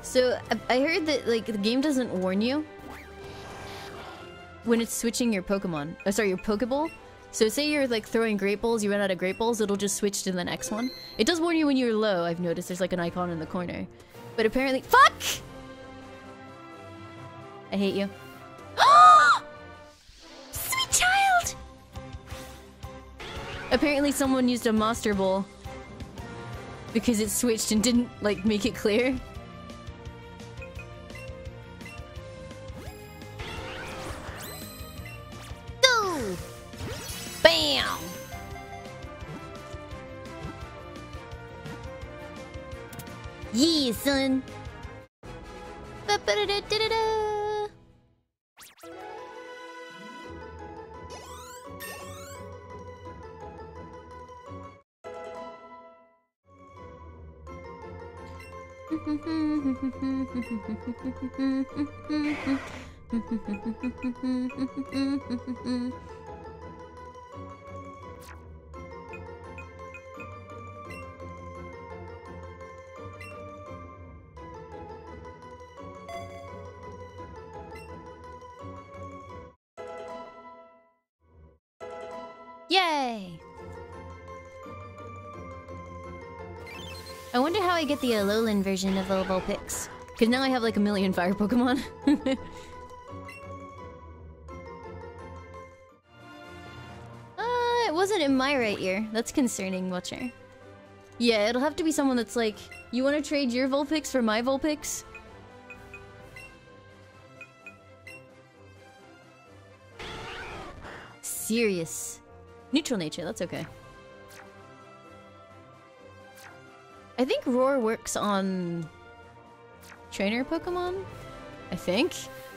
Speaker 1: So, I heard that, like, the game doesn't warn you when it's switching your Pokemon. Oh, sorry, your Pokeball. So say you're, like, throwing Great Balls, you run out of Great Balls, it'll just switch to the next one. It does warn you when you're low, I've noticed there's, like, an icon in the corner. But apparently— FUCK! I hate you. Sweet child! Apparently someone used a Master Ball because it switched and didn't, like, make it clear. Go! Bam! Yeah, son! Ba-ba-da-da-da-da-da! Yay! I wonder how I get the Alolan version of the Vulpix. Because now I have like a million fire Pokemon. It wasn't in my right ear. That's concerning, Watcher. Yeah, it'll have to be someone that's like, you want to trade your Vulpix for my Vulpix? Serious. Neutral nature, that's okay. I think Roar works on trainer Pokemon? I think.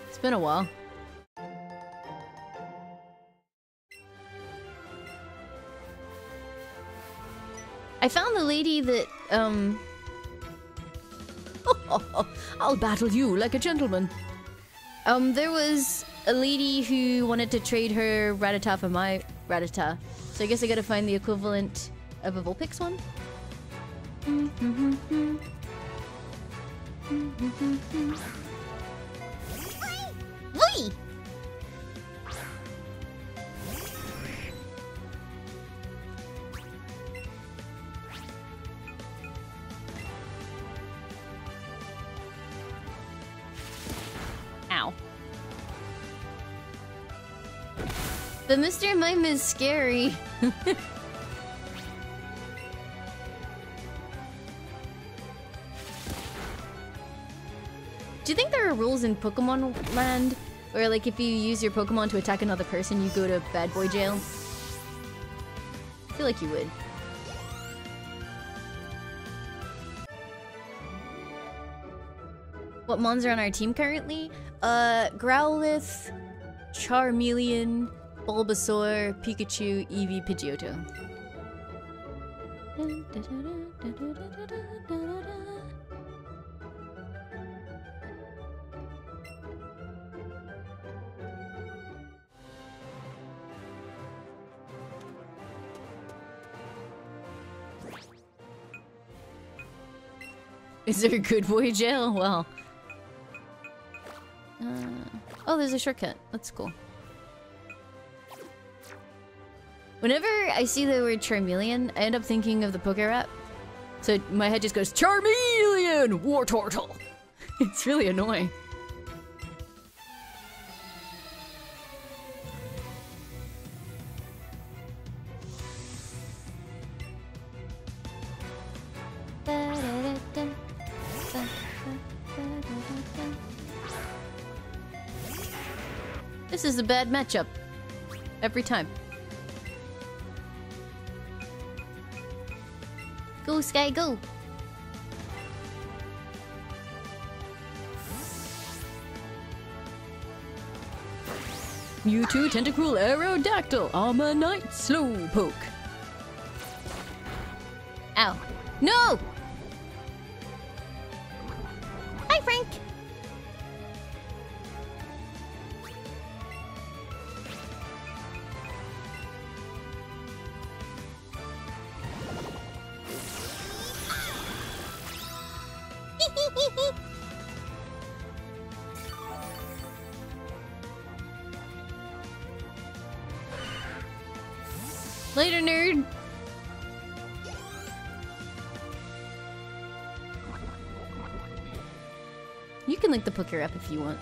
Speaker 1: It's been a while. I found the lady that, I'll battle you like a gentleman. There was a lady who wanted to trade her Rattata for my Rattata. So I guess I gotta find the equivalent of a Vulpix one. Whee! Ow. The Mr. Mime is scary. Do you think there are rules in Pokemon Land where, like, if you use your Pokemon to attack another person, you go to bad boy jail? I feel like you would. What mons are on our team currently? Growlithe, Charmeleon, Bulbasaur, Pikachu, Eevee, Pidgeotto. Is there a good boy jail? Well. Oh, there's a shortcut. That's cool. Whenever I see the word Charmeleon, I end up thinking of the Poke Rap. So my head just goes, Charmeleon! War Turtle! It's really annoying. This is a bad matchup. Every time. Go, Sky, go! Mewtwo, Tentacruel, Aerodactyl, Ammonite, Slowpoke. Ow. No! Hi, Frank! Later, nerd! You can link the Poke Rap if you want.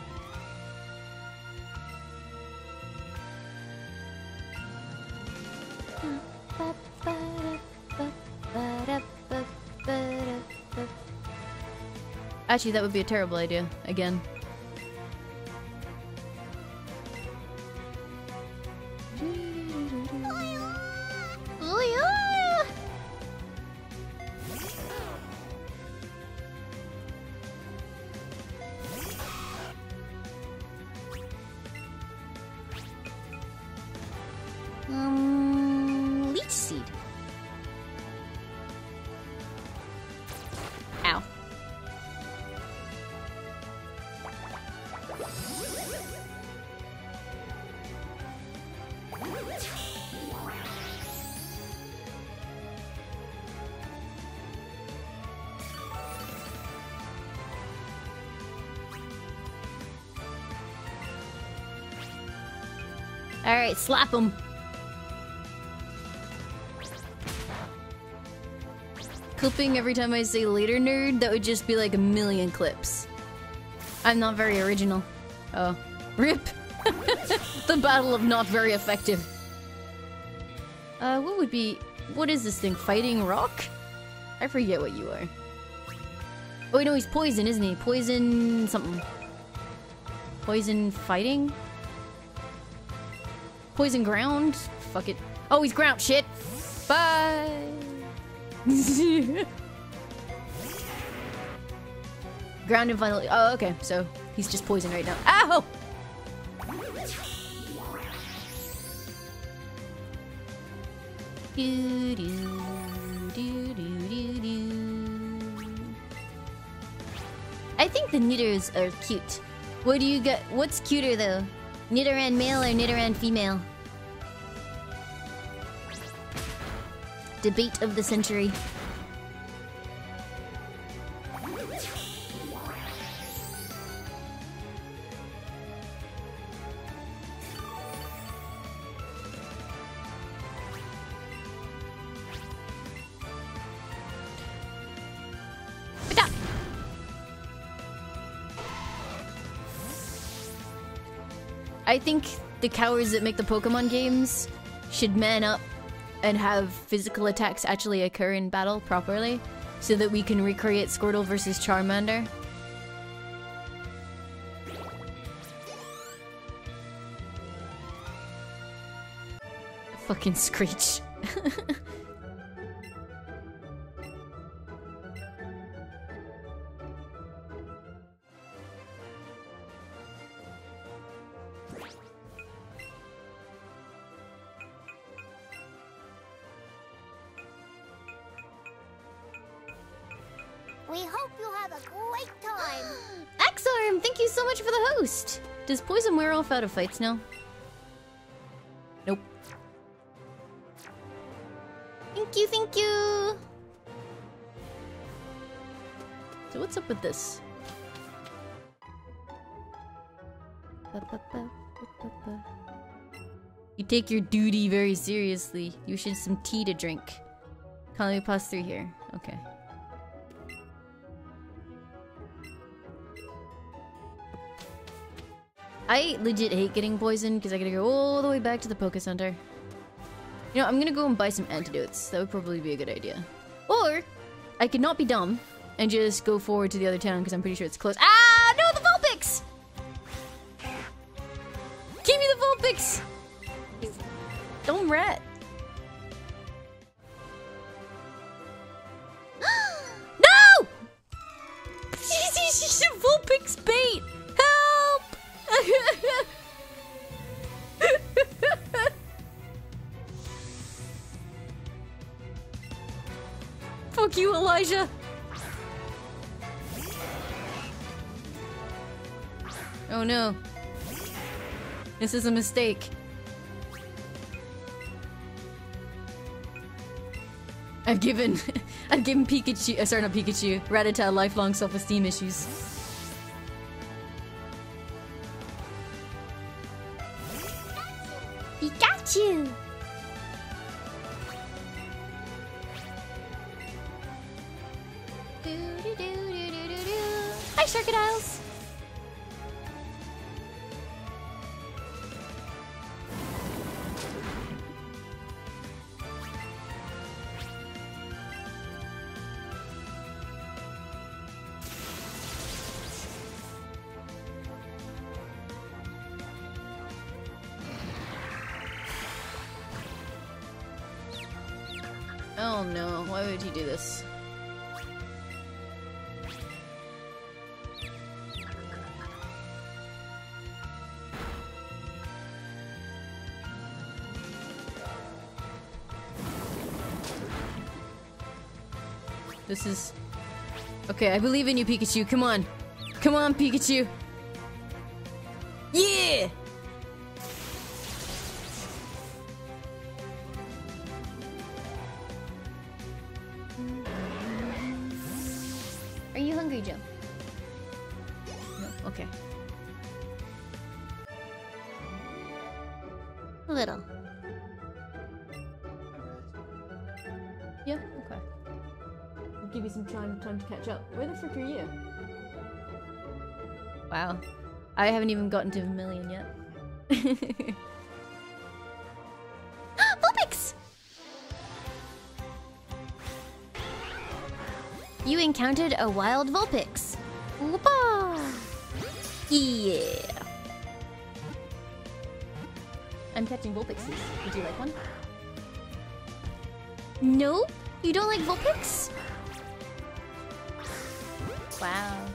Speaker 1: Actually, that would be a terrible idea. Again. Leech Seed. Ow. Alright, slap him. clipping every time I say later nerd, that would just be like a million clips. I'm not very original. Oh. RIP! The battle of not very effective. What would be... What is this thing? Fighting rock? I forget what you are. Oh wait, no, he's poison, isn't he? Poison... something. Poison fighting? Poison ground? Fuck it. Oh, he's ground. Shit! Bye! Ground and finally... Oh, okay. So, he's just poison right now. Ow! Do, do, do, do, do, do. I think the knitters are cute. What do you get? What's cuter though? Nidoran male or Nidoran female? Debate of the century. I think the cowards that make the Pokemon games should man up and have physical attacks actually occur in battle properly so that we can recreate Squirtle versus Charmander. Fucking Screech.
Speaker 4: We hope you have a great time.
Speaker 1: Axarm, thank you so much for the host. Does poison wear off out of fights now? Nope. Thank you, thank you. So what's up with this? You take your duty very seriously. You should have some tea to drink. Can't let me pass through here. Okay. I legit hate getting poisoned because I gotta go all the way back to the Poké Center. You know, I'm gonna go and buy some antidotes. That would probably be a good idea. Or, I could not be dumb and just go forward to the other town because I'm pretty sure it's close. Ah! No, the Vulpix! Give me the Vulpix! Dumb rat. No! She's a Vulpix bait! Help! Fuck you, Elijah! Oh no. This is a mistake. I've given Pikachu, sorry, not Pikachu, Rattata lifelong self-esteem issues. Pikachu! Hi, Sharkadiles! Oh no, why would he do this? This is... Okay, I believe in you, Pikachu. Come on. Come on, Pikachu. Yeah! Are you hungry, Joe? No, okay. A little. Yeah, okay. give you some time to catch up. Where the frick are you? Wow. I haven't even gotten to Vermilion yet. Vulpix! You encountered a wild Vulpix. Whoopa! Yeah. I'm catching Vulpixes. Would you like one? No? You don't like Vulpix? Wow.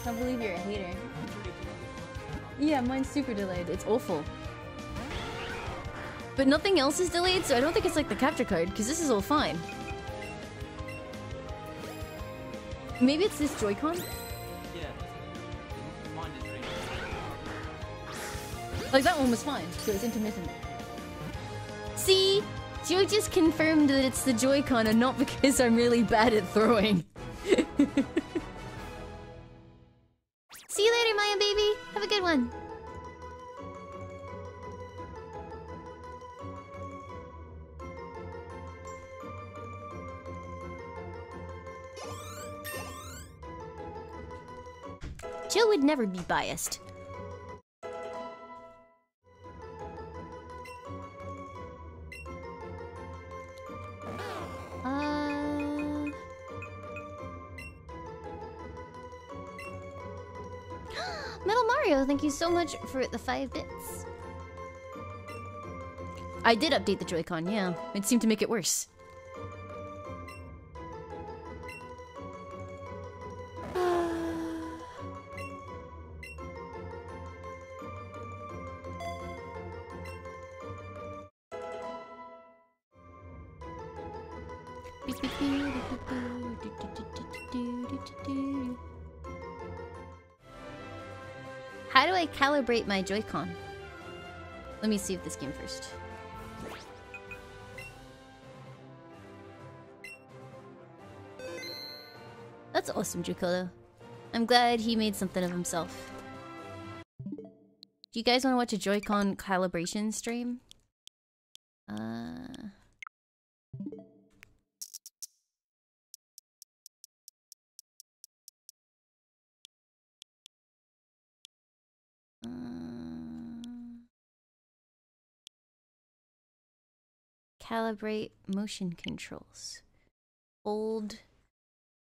Speaker 1: Can't believe you're a hater. Yeah, mine's super delayed. It's awful. But nothing else is delayed, so I don't think it's like the capture card, because this is all fine. Maybe it's this Joy-Con?
Speaker 5: Yeah. Mine is really
Speaker 1: Like, that one was fine, so it's intermittent. See? Joe just confirmed that it's the Joy-Con and not because I'm really bad at throwing. See you later, Maya baby. Have a good one. Joe would never be biased. Metal Mario, thank you so much for the 5 bits. I did update the Joy-Con, yeah. It seemed to make it worse. How do I calibrate my Joy-Con? Let me see if this game first. That's awesome, Jukoto. I'm glad he made something of himself. Do you guys want to watch a Joy-Con calibration stream? Calibrate motion controls. Hold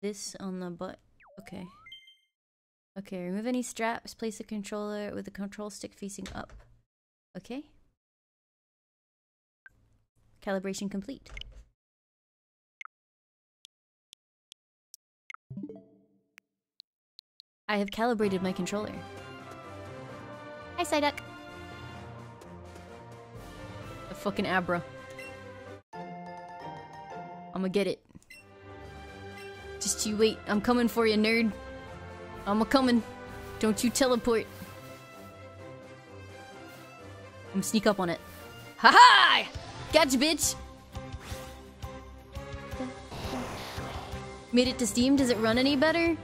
Speaker 1: this on the butt. Okay. Okay, remove any straps. Place the controller with the control stick facing up. Okay. Calibration complete. I have calibrated my controller. Hi, Psyduck. The fucking Abra. I'ma get it. Just you wait. I'm coming for you, nerd. I'm a-coming. Don't you teleport. I'm gonna sneak up on it. Ha-ha! Gotcha, bitch! Made it to Steam. Does it run any better?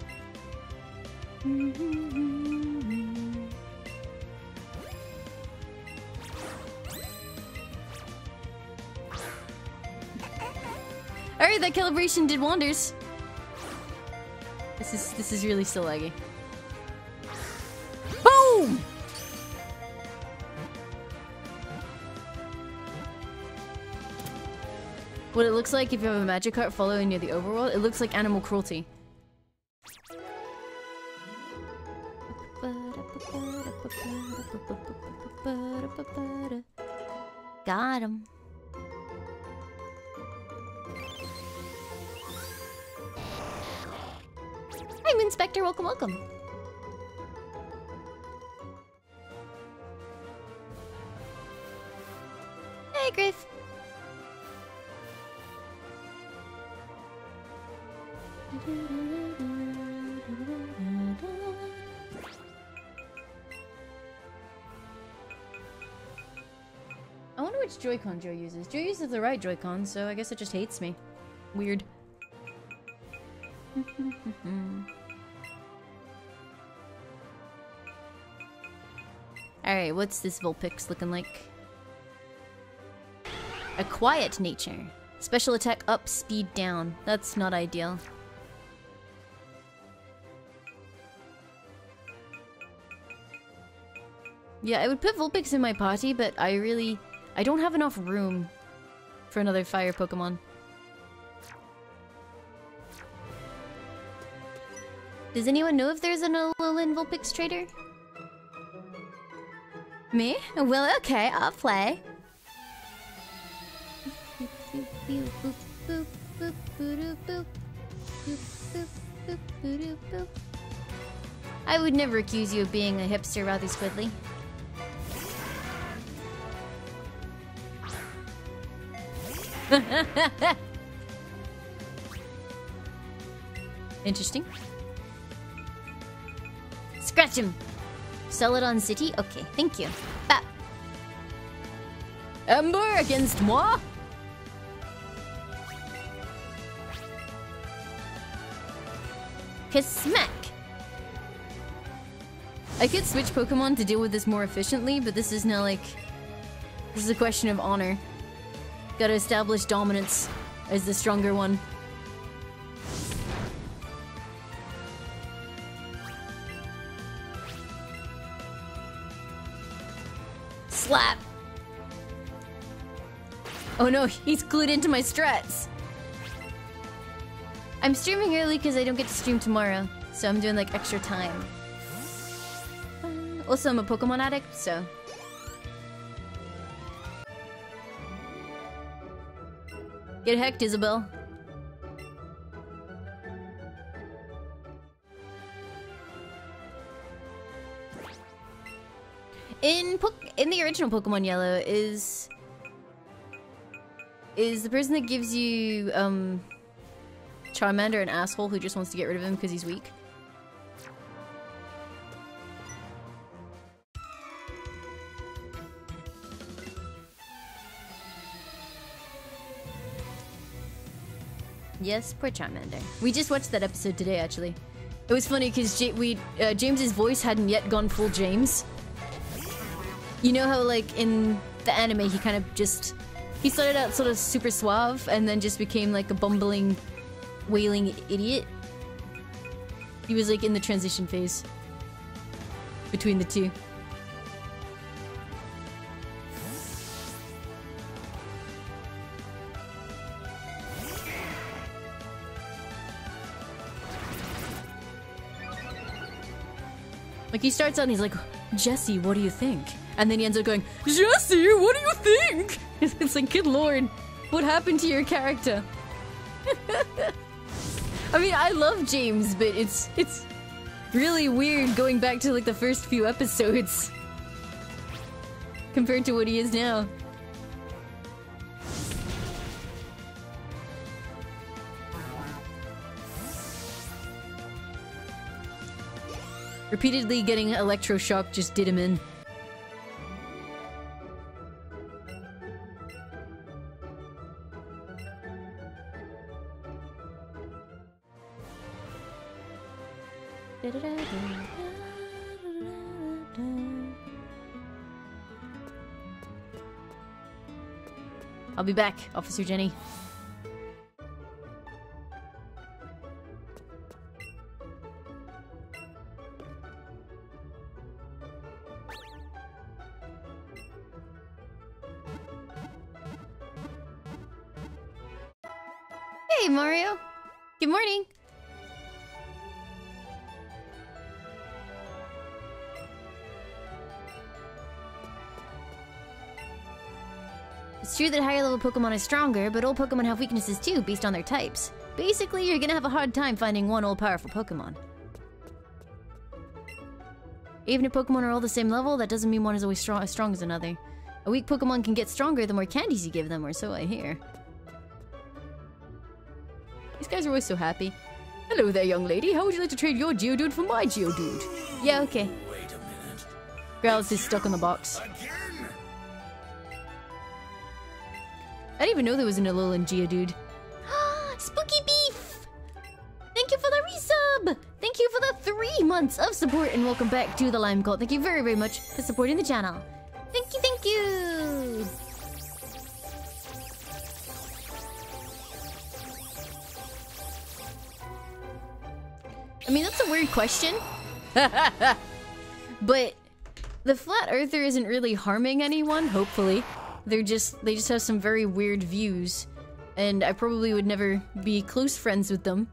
Speaker 1: Alright, that calibration did wonders. This is really still laggy. Boom! What it looks like if you have a magic cart following you the overworld, it looks like animal cruelty. Got him. Hi, Inspector. Welcome, welcome. Hey, Griff. I wonder which Joy-Con Joe uses. Joe uses the right Joy-Con, so I guess it just hates me. Weird. Alright, what's this Vulpix looking like? A quiet nature. Special attack up, speed down. That's not ideal. Yeah, I would put Vulpix in my party, but I don't have enough room for another fire Pokemon. Does anyone know if there's an Alolan Vulpix trader? Me? Well, okay, I'll play. I would never accuse you of being a hipster, rather Squidly. Interesting. Scratch him! Celadon City? Okay, thank you. Bap. Ember against moi? Kismek! I could switch Pokemon to deal with this more efficiently, but this is now like... This is a question of honor. Gotta establish dominance as the stronger one. Slap! Oh no, he's glued into my strats! I'm streaming early because I don't get to stream tomorrow, so I'm doing like extra time. Also, I'm a Pokemon addict, so... Get hecked, Isabel. In the original Pokemon Yellow is the person that gives you Charmander an asshole who just wants to get rid of him because he's weak. Yes, poor Charmander. We just watched that episode today, actually. It was funny because James's voice hadn't yet gone full James. You know how, like, in the anime, he kind of just... He started out sort of super suave and then just became, like, a bumbling, wailing idiot? He was, like, in the transition phase between the two. Like, he starts out and he's like, Jesse, what do you think? And then he ends up going, Jesse, what do you think? It's like, good lord, what happened to your character? I mean, I love James, but it's really weird going back to, like, the first few episodes compared to what he is now. Repeatedly getting electroshock just did him in. I'll be back, Officer Jenny. Hey, Mario. Good morning. It's true that higher level Pokemon are stronger, but old Pokemon have weaknesses too, based on their types. Basically, you're gonna have a hard time finding one old powerful Pokemon. Even if Pokemon are all the same level, that doesn't mean one is always as strong as another. A weak Pokemon can get stronger the more candies you give them, or so I hear. These guys are always so happy. Hello there, young lady. How would you like to trade your Geodude for my Geodude? Yeah, okay.
Speaker 3: Wait a minute.
Speaker 1: Growlithe is stuck in the box.
Speaker 3: Again?
Speaker 1: I didn't even know there was an Alolan Geodude. Spooky Beef! Thank you for the resub! Thank you for the 3 months of support, and welcome back to the Lime Cult. Thank you very, very much for supporting the channel. Thank you, thank you! I mean, that's a weird question. But The flat earther isn't really harming anyone, hopefully. They just have some very weird views, and I probably would never be close friends with them.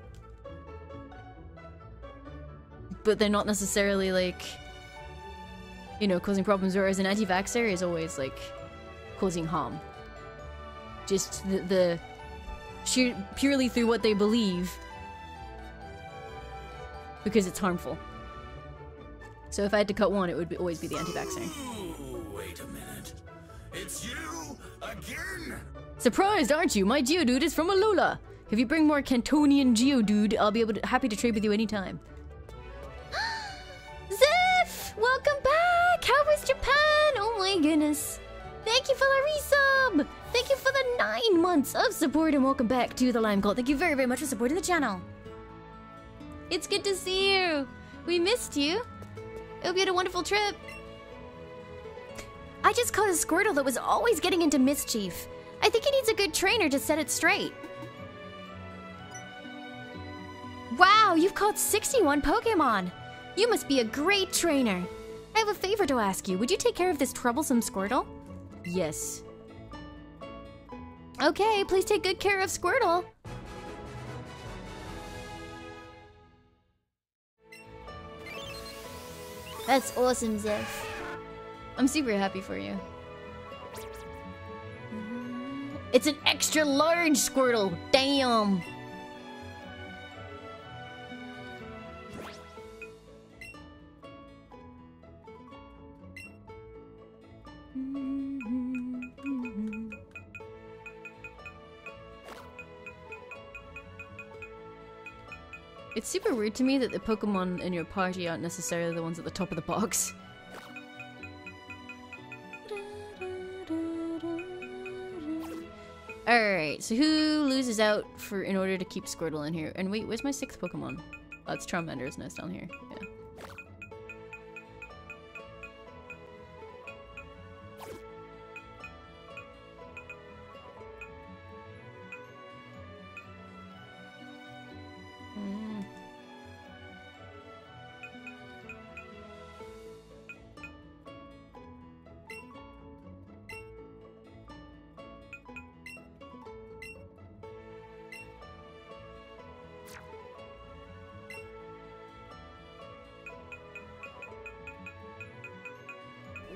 Speaker 1: But they're not necessarily like, you know, causing problems, whereas an anti-vaxxer is always like causing harm. Just the sheer, purely through what they believe, because it's harmful. So if I had to cut one, it would always be the anti-vaxxer.
Speaker 3: Wait a minute. It's you again?
Speaker 1: Surprised, aren't you? My Geodude is from Alola. If you bring more Cantonian Geodude, I'll be happy to trade with you anytime. Ziff! Welcome back! How was Japan? Oh my goodness. Thank you for the resub! Thank you for the 9 months of support, and welcome back to the Lime Cult. Thank you very, very much for supporting the channel. It's good to see you. We missed you. I hope you had a wonderful trip. I just caught a Squirtle that was always getting into mischief. I think he needs a good trainer to set it straight. Wow, you've caught 61 Pokemon. You must be a great trainer. I have a favor to ask you. Would you take care of this troublesome Squirtle? Yes. Okay, please take good care of Squirtle. That's awesome, Zeph. I'm super happy for you. It's an extra large Squirtle. Damn. It's super weird to me that the Pokemon in your party aren't necessarily the ones at the top of the box. Alright, so who loses out in order to keep Squirtle in here? And wait, where's my 6th Pokemon? Oh, it's Charmander's nest down here. Yeah.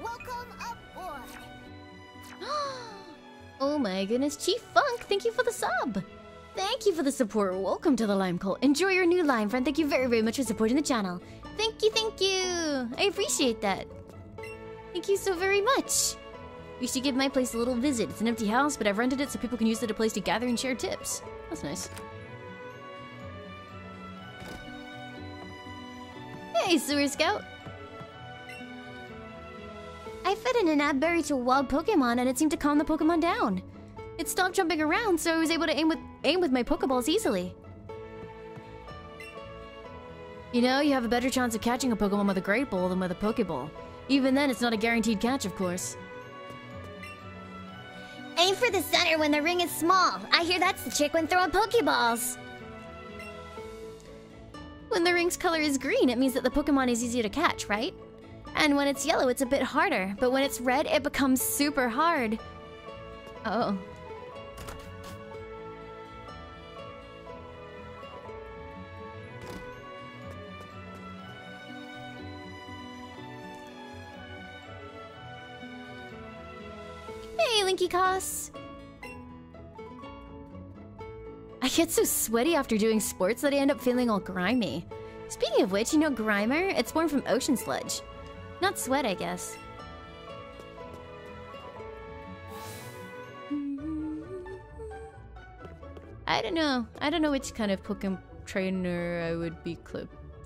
Speaker 4: Welcome aboard.
Speaker 1: Oh my goodness, Chief Funk, thank you for the sub. Thank you for the support. Welcome to the Lime Cult. Enjoy your new Lime friend. Thank you very, very much for supporting the channel. Thank you, thank you. I appreciate that. Thank you so very much. You should give my place a little visit. It's an empty house, but I've rented it so people can use it as a place to gather and share tips. That's nice. Hey, Sewer Scout. I fed in an ab berry to a wild Pokemon and it seemed to calm the Pokemon down. It stopped jumping around, so I was able to aim with my Pokeballs easily. You know, you have a better chance of catching a Pokemon with a Great Ball than with a Pokeball. Even then, it's not a guaranteed catch, of course.
Speaker 4: Aim for the center when the ring is small. I hear that's the trick when throwing Pokeballs.
Speaker 1: When the ring's color is green, it means that the Pokemon is easier to catch, right? And when it's yellow, it's a bit harder. But when it's red, it becomes super hard. Oh. Hey, Linky Koss! I get so sweaty after doing sports that I end up feeling all grimy. Speaking of which, you know Grimer? It's born from ocean sludge. Not sweat, I guess. I don't know. I don't know which kind of Pokemon trainer I would be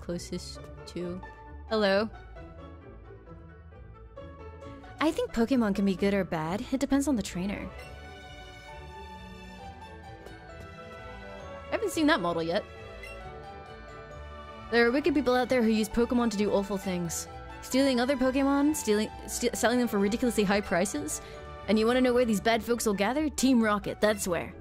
Speaker 1: closest to. Hello? I think Pokemon can be good or bad. It depends on the trainer. I haven't seen that model yet. There are wicked people out there who use Pokemon to do awful things. Stealing other Pokemon, selling them for ridiculously high prices. And you want to know where these bad folks will gather? Team Rocket, that's where.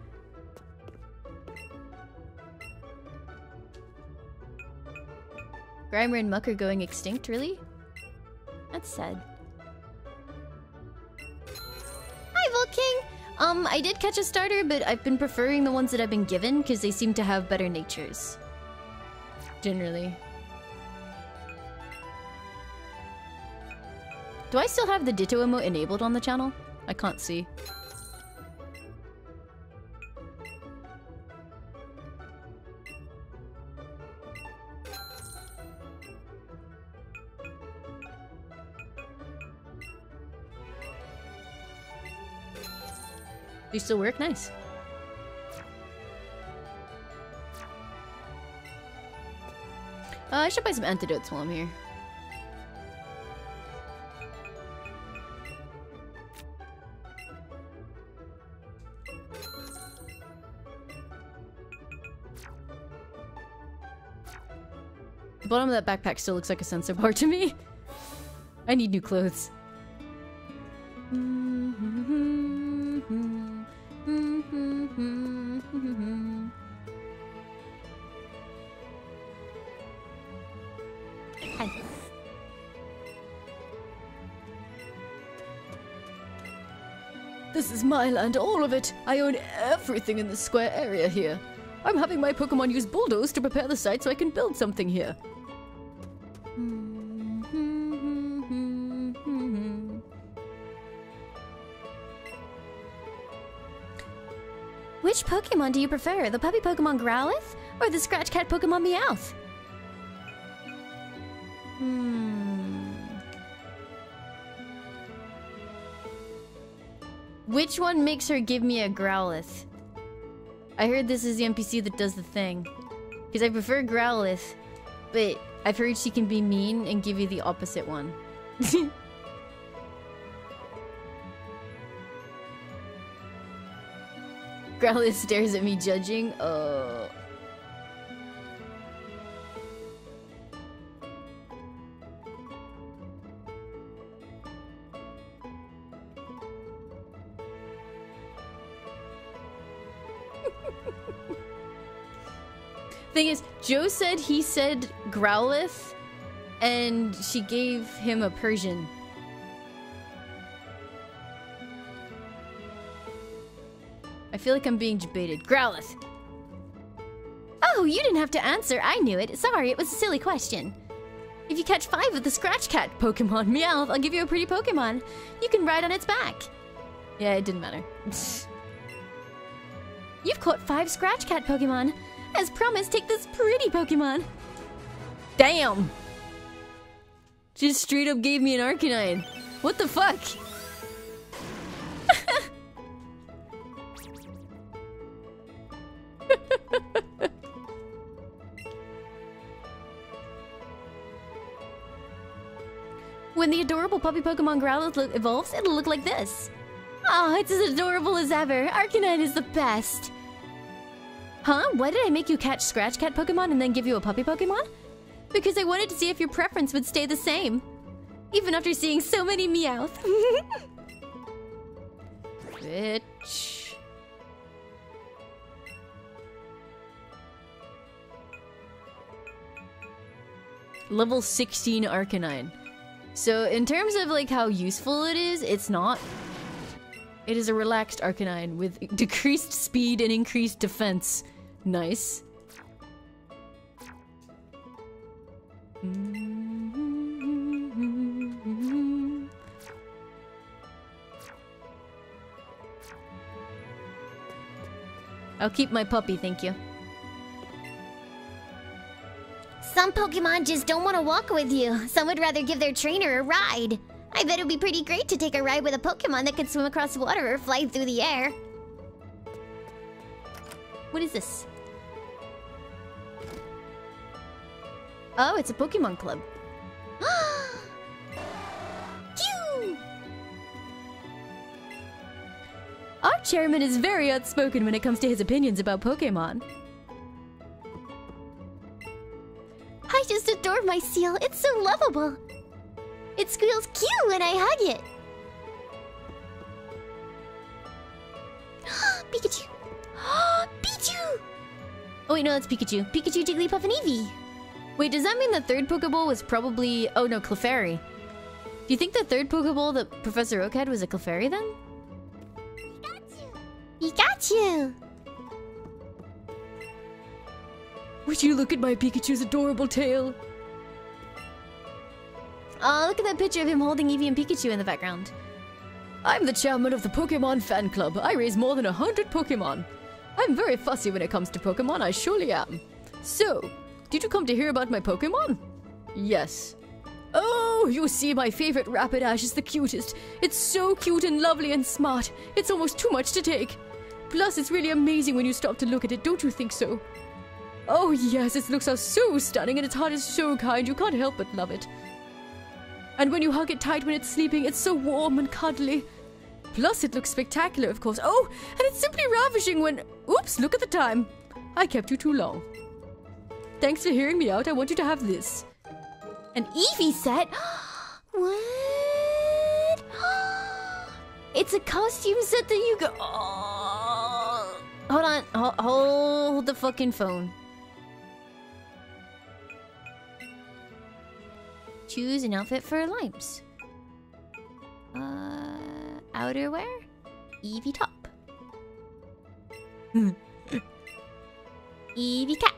Speaker 1: Grimer and Muck are going extinct, really? That's sad. King? I did catch a starter, but I've been preferring the ones that I've been given because they seem to have better natures. Generally. Do I still have the Ditto emote enabled on the channel? I can't see. Do you still work? Nice. I should buy some antidotes while I'm here. The bottom of that backpack still looks like a sensor bar to me. I need new clothes. This is my land, all of it. I own everything in the square area here. I'm having my Pokemon use Bulldoze to prepare the site so I can build something here. Which Pokemon do you prefer? The puppy Pokemon Growlithe or the Scratch Cat Pokemon Meowth? Which one makes her give me a Growlithe? I heard this is the NPC that does the thing. Because I prefer Growlithe, but I've heard she can be mean and give you the opposite one. Growlithe stares at me judging. Thing is, Joe said he said Growlithe, and she gave him a Persian. I feel like I'm being debated. Growlithe! Oh, you didn't have to answer. I knew it. Sorry, it was a silly question. If you catch 5 of the Scratch Cat Pokemon Meowth, I'll give you a pretty Pokemon. You can ride on its back. Yeah, it didn't matter. You've caught 5 Scratch Cat Pokemon. As promised, take this pretty Pokemon. Damn! She just straight up gave me an Arcanine. What the fuck? When the adorable puppy Pokemon Growlithe evolves, it'll look like this. Oh, it's as adorable as ever. Arcanine is the best. Huh? Why did I make you catch Scratch Cat Pokemon and then give you a puppy Pokemon? Because I wanted to see if your preference would stay the same. Even after seeing so many Meowth. Bitch. Level 16 Arcanine. So in terms of like how useful it is, it's not. It is a relaxed Arcanine with decreased speed and increased defense. Nice. I'll keep my puppy, thank you.
Speaker 4: Some Pokemon just don't want to walk with you. Some would rather give their trainer a ride. I bet it would be pretty great to take a ride with a Pokemon that could swim across water or fly through the air.
Speaker 1: What is this? Oh, it's a Pokemon club.
Speaker 4: Phew!
Speaker 1: Our chairman is very outspoken when it comes to his opinions about Pokemon.
Speaker 4: I just adore my seal. It's so lovable. It squeals cute when I hug it. Pikachu. Pichu!
Speaker 1: Oh wait, no, that's Pikachu.
Speaker 4: Pikachu, Jigglypuff, and Eevee.
Speaker 1: Wait, does that mean the third Pokeball was probably... Oh no, Clefairy. Do you think the third Pokeball that Professor Oak had was a Clefairy then?
Speaker 4: Pikachu!
Speaker 1: Would you look at my Pikachu's adorable tail? Oh, look at that picture of him holding Eevee and Pikachu in the background. I'm the chairman of the Pokemon fan club. I raise more than 100 Pokemon. I'm very fussy when it comes to Pokemon, I surely am. So, did you come to hear about my Pokemon? Yes. Oh, you see, my favorite Rapidash is the cutest. It's so cute and lovely and smart. It's almost too much to take. Plus, it's really amazing when you stop to look at it, don't you think so? Oh yes, its looks are so stunning and its heart is so kind, you can't help but love it. And when you hug it tight when it's sleeping, it's so warm and cuddly. Plus, it looks spectacular, of course. Oh, and it's simply ravishing when... Oops, look at the time. I kept you too long. Thanks for hearing me out. I want you to have this. An Eevee set?
Speaker 4: What?
Speaker 1: It's a costume set that you go... Oh. Hold on. Hold the fucking phone. Choose an outfit for Limes. Outerwear? Eevee top. Eevee cap.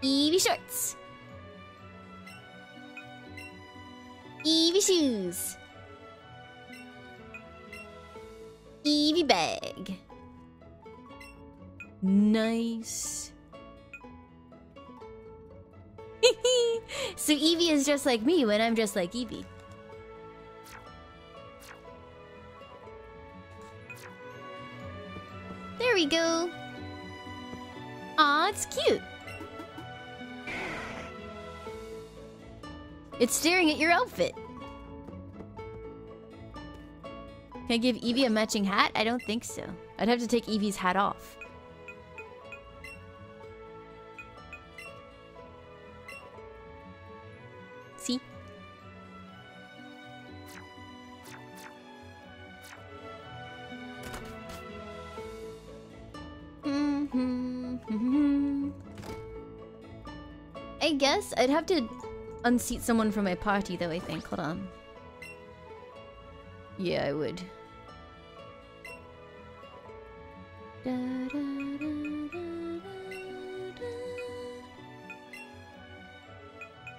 Speaker 1: Eevee shorts. Eevee shoes. Eevee bag. Nice. So Eevee is just like me when I'm just like Eevee. There we go. Aw, it's cute. It's staring at your outfit. Can I give Eevee a matching hat? I don't think so. I'd have to take Eevee's hat off. See? I guess I'd have to unseat someone from my party though, I think. Hold on. Yeah, I would.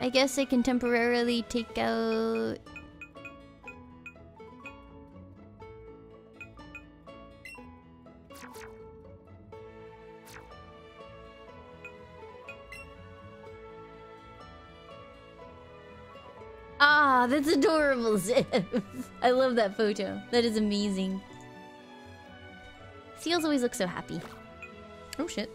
Speaker 1: I guess I can temporarily take out... Ah, that's adorable, Ziv. I love that photo. That is amazing. Seals always look so happy. Oh shit.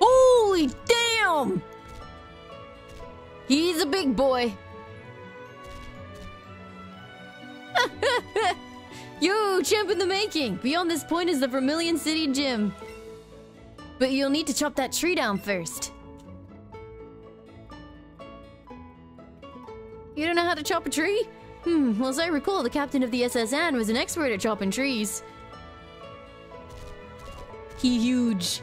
Speaker 1: Holy damn! He's a big boy. Yo, champ in the making! Beyond this point is the Vermilion City Gym. But you'll need to chop that tree down first. You don't know how to chop a tree? Well, as I recall, the captain of the SS Anne was an expert at chopping trees. He huge.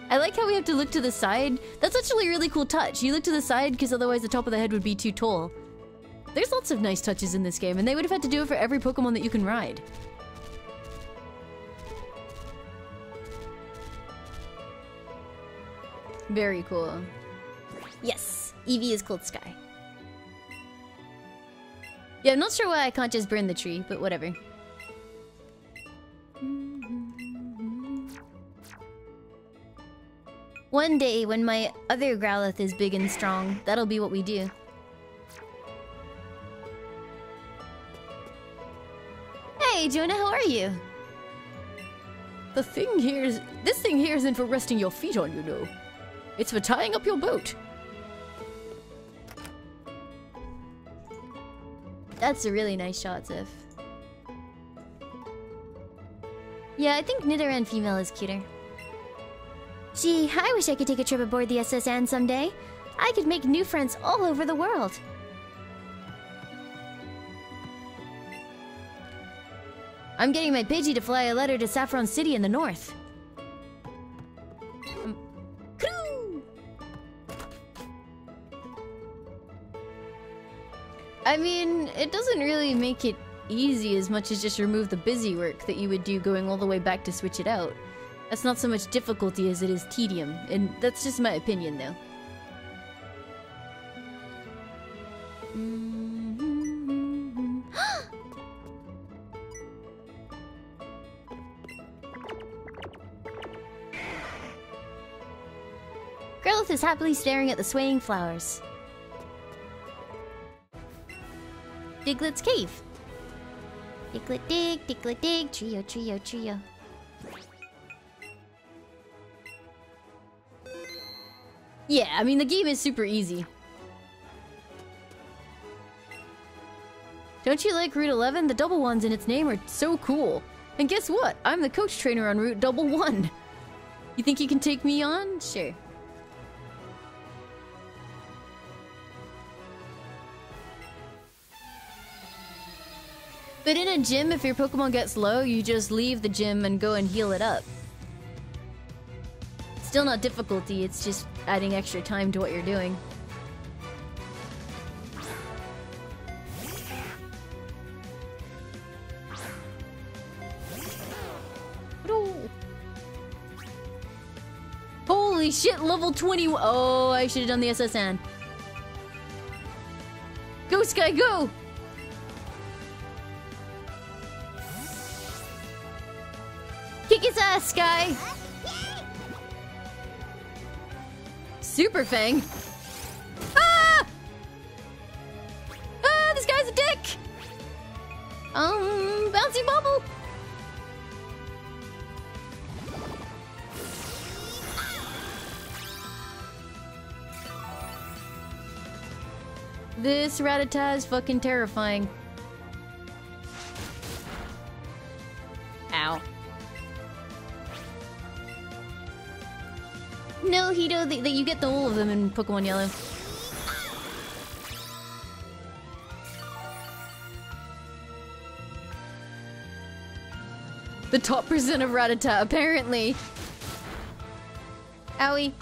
Speaker 1: I like how we have to look to the side. That's actually a really cool touch. You look to the side because otherwise the top of the head would be too tall. There's lots of nice touches in this game, and they would have had to do it for every Pokemon that you can ride. Very cool. Yes, Eevee is called Sky. Yeah, I'm not sure why I can't just burn the tree, but whatever. One day, when my other Growlithe is big and strong, that'll be what we do. Hey, Jonah, how are you? This thing here isn't for resting your feet on, you know. It's for tying up your boat. That's a really nice shot, Ziv. Yeah, I think Nidoran female is cuter. Gee, I wish I could take a trip aboard the SS Anne someday. I could make new friends all over the world. I'm getting my Pidgey to fly a letter to Saffron City in the north. I mean, it doesn't really make it easy as much as just remove the busy work that you would do going all the way back to switch it out. That's not so much difficulty as it is tedium, and that's just my opinion though.
Speaker 4: Growlithe is happily staring at the swaying flowers. Diglett's cave. Diglett dig, trio, trio, trio.
Speaker 1: Yeah, I mean the game is super easy. Don't you like Route 11? The double ones in its name are so cool. And guess what? I'm the coach trainer on Route 1. You think you can take me on? Sure. But in a gym, if your Pokemon gets low, you just leave the gym and go and heal it up. Still not difficulty, it's just adding extra time to what you're doing. Holy shit, level 20. Oh, I should have done the SSN. Go, Sky, go! Kick his ass, Sky! Super Fang! Ah! Ah, this guy's a dick! Bouncy bubble! This Rattata is fucking terrifying. Ow. No, Hito, you get the all of them in Pokemon Yellow. The top percent of Rattata, apparently. Owie.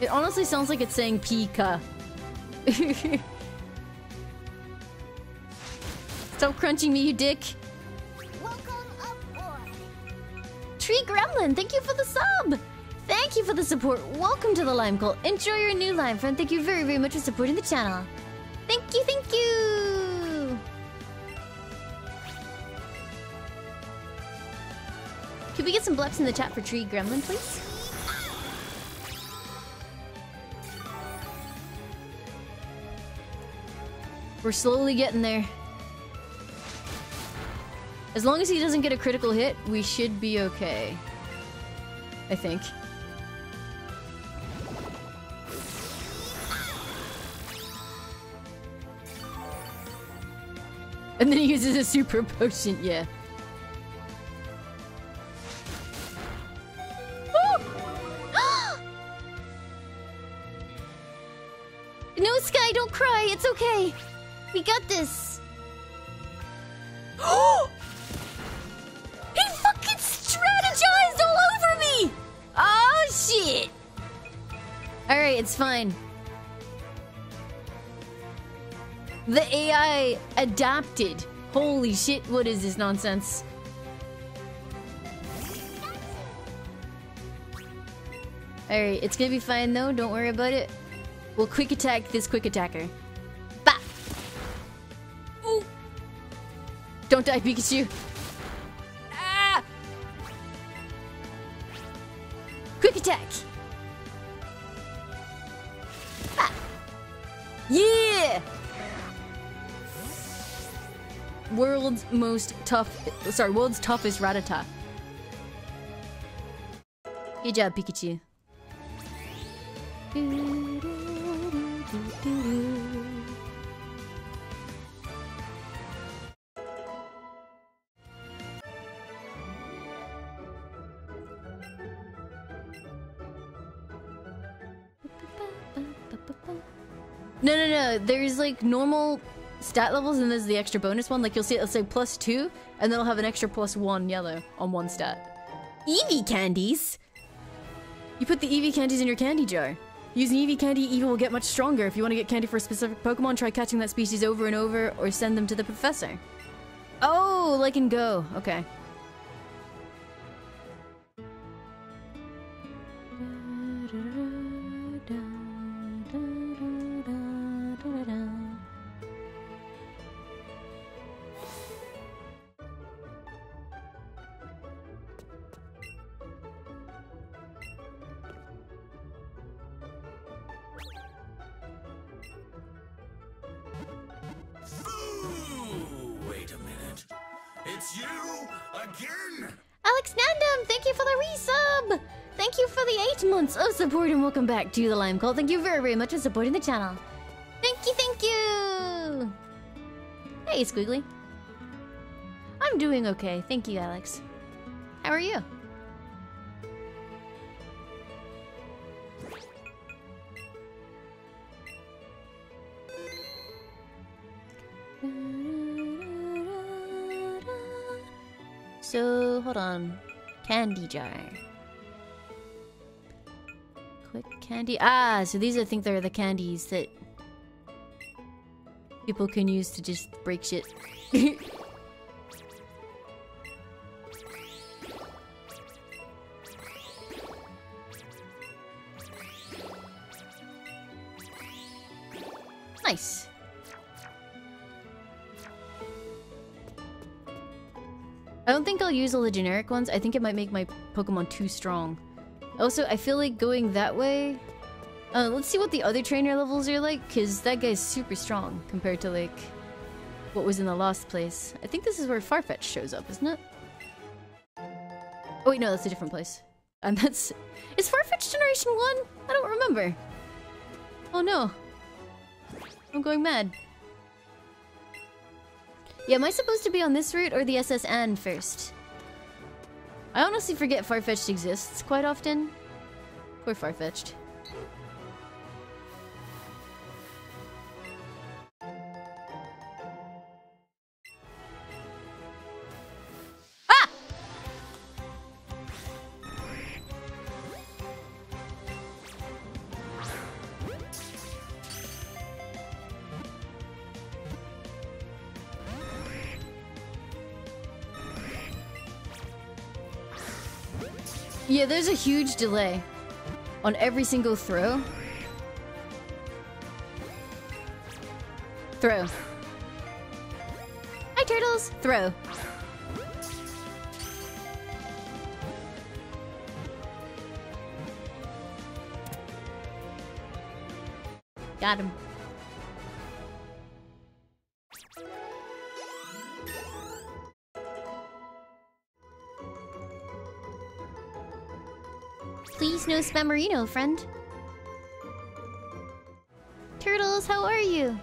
Speaker 1: It honestly sounds like it's saying Pika. Stop crunching me, you dick.
Speaker 4: Welcome aboard.
Speaker 1: Tree Gremlin, thank you for the sub. Thank you for the support. Welcome to the Lime Cult. Enjoy your new Lime friend. Thank you very, very much for supporting the channel. Thank you, thank you. Can we get some bleps in the chat for Tree Gremlin, please? We're slowly getting there. As long as he doesn't get a critical hit, we should be okay. I think. And then he uses a super potion, yeah.
Speaker 4: No, Sky, don't cry. It's okay. We got this.
Speaker 1: He fucking strategized all over me! Oh, shit! Alright, it's fine. The AI adapted. Holy shit, what is this nonsense? Alright, it's gonna be fine though, don't worry about it. We'll quick attack this quick attacker. Bah! Ooh! Don't die, Pikachu! Ah! Quick attack! Ah! Yeah! World's toughest Rattata. Good job, Pikachu. No, no, no. There's like normal stat levels and there's the extra bonus one. Like you'll see it'll say +2 and then it'll have an extra +1 yellow on one stat. Eevee candies? You put the Eevee candies in your candy jar. Using Eevee candy, Eevee will get much stronger. If you want to get candy for a specific Pokemon, try catching that species over and over or send them to the professor. Oh, like in Go. Okay.
Speaker 3: Wait a minute. It's you again?
Speaker 4: Alex Nandom, thank you for the resub! Thank you for the 8 months of support and welcome back to the Lime Cult. Thank you very, very much for supporting the channel. Thank you, thank you!
Speaker 1: Hey, Squiggly. I'm doing okay. Thank you, Alex. How are you? So, hold on. Candy jar. Quick candy. Ah, so these I think they're the candies that people can use to just break shit. Nice. I don't think I'll use all the generic ones. I think it might make my Pokemon too strong. Also, I feel like going that way... let's see what the other trainer levels are like, because that guy's super strong compared to, like, what was in the last place. I think this is where Farfetch shows up, isn't it? Oh wait, no, that's a different place. And that's... Is Farfetch Generation 1? I don't remember. Oh no. I'm going mad. Yeah, am I supposed to be on this route or the SSN first? I honestly forget Farfetch'd exists quite often. Poor Farfetch'd. Ah! Yeah, there's a huge delay on every single throw. Throw. Hi, turtles! Throw. Got him.
Speaker 4: Please no spammerino, friend. Turtles, how are you?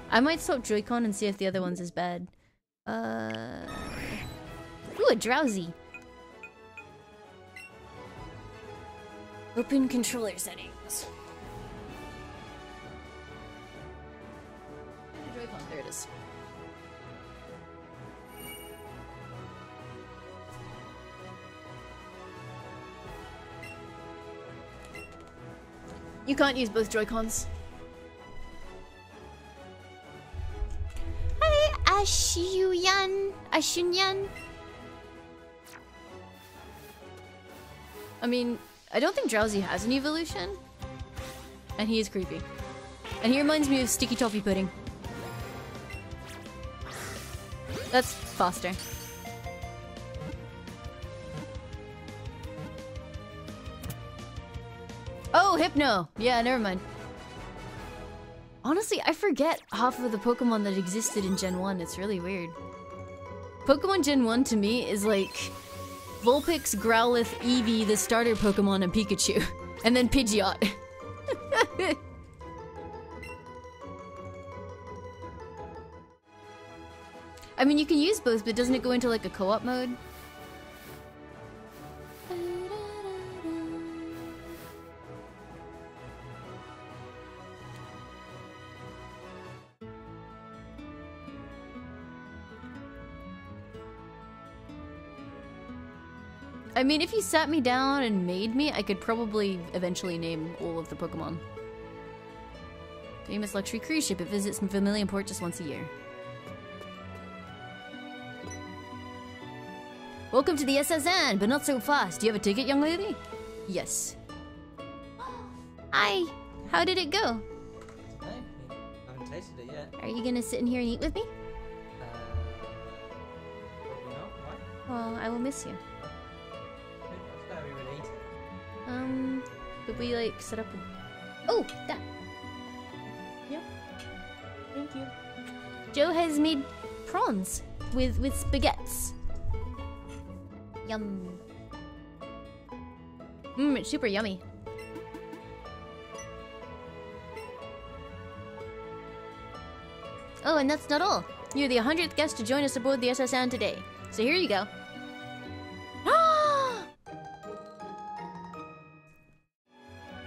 Speaker 1: I might swap Joy-Con and see if the other one's as bad. Ooh, a Drowsy. Open controller settings. Joy-Con, there it is. You can't use both Joy-Cons.
Speaker 4: Hi, Ashunyan.
Speaker 1: I mean, I don't think Drowsy has an evolution. And he is creepy. And he reminds me of Sticky Toffee Pudding. That's Foster. Oh, Hypno! Yeah, never mind. Honestly, I forget half of the Pokemon that existed in Gen 1. It's really weird. Pokemon Gen 1 to me is like Vulpix, Growlithe, Eevee, the starter Pokemon, and Pikachu. And then Pidgeot. I mean, you can use both, but doesn't it go into like a co-op mode? I mean, if you sat me down and made me, I could probably eventually name all of the Pokemon. Famous luxury cruise ship. It visits Vermilion Port just once a year. Welcome to the SSN, but not so fast. Do you have a ticket, young lady? Yes. Hi. How did it go?
Speaker 5: I haven't tasted it yet.
Speaker 1: Are you gonna sit in here and eat with me?
Speaker 5: Probably not. Why?
Speaker 1: Well, I will miss you.
Speaker 5: That's gotta be really easy.
Speaker 1: Could we like set up a... Oh, that. Yep. Thank you. Joe has made prawns with spaghettis. Yum. It's super yummy. Oh, and that's not all. You're the 100th guest to join us aboard the SSN today. So here you go.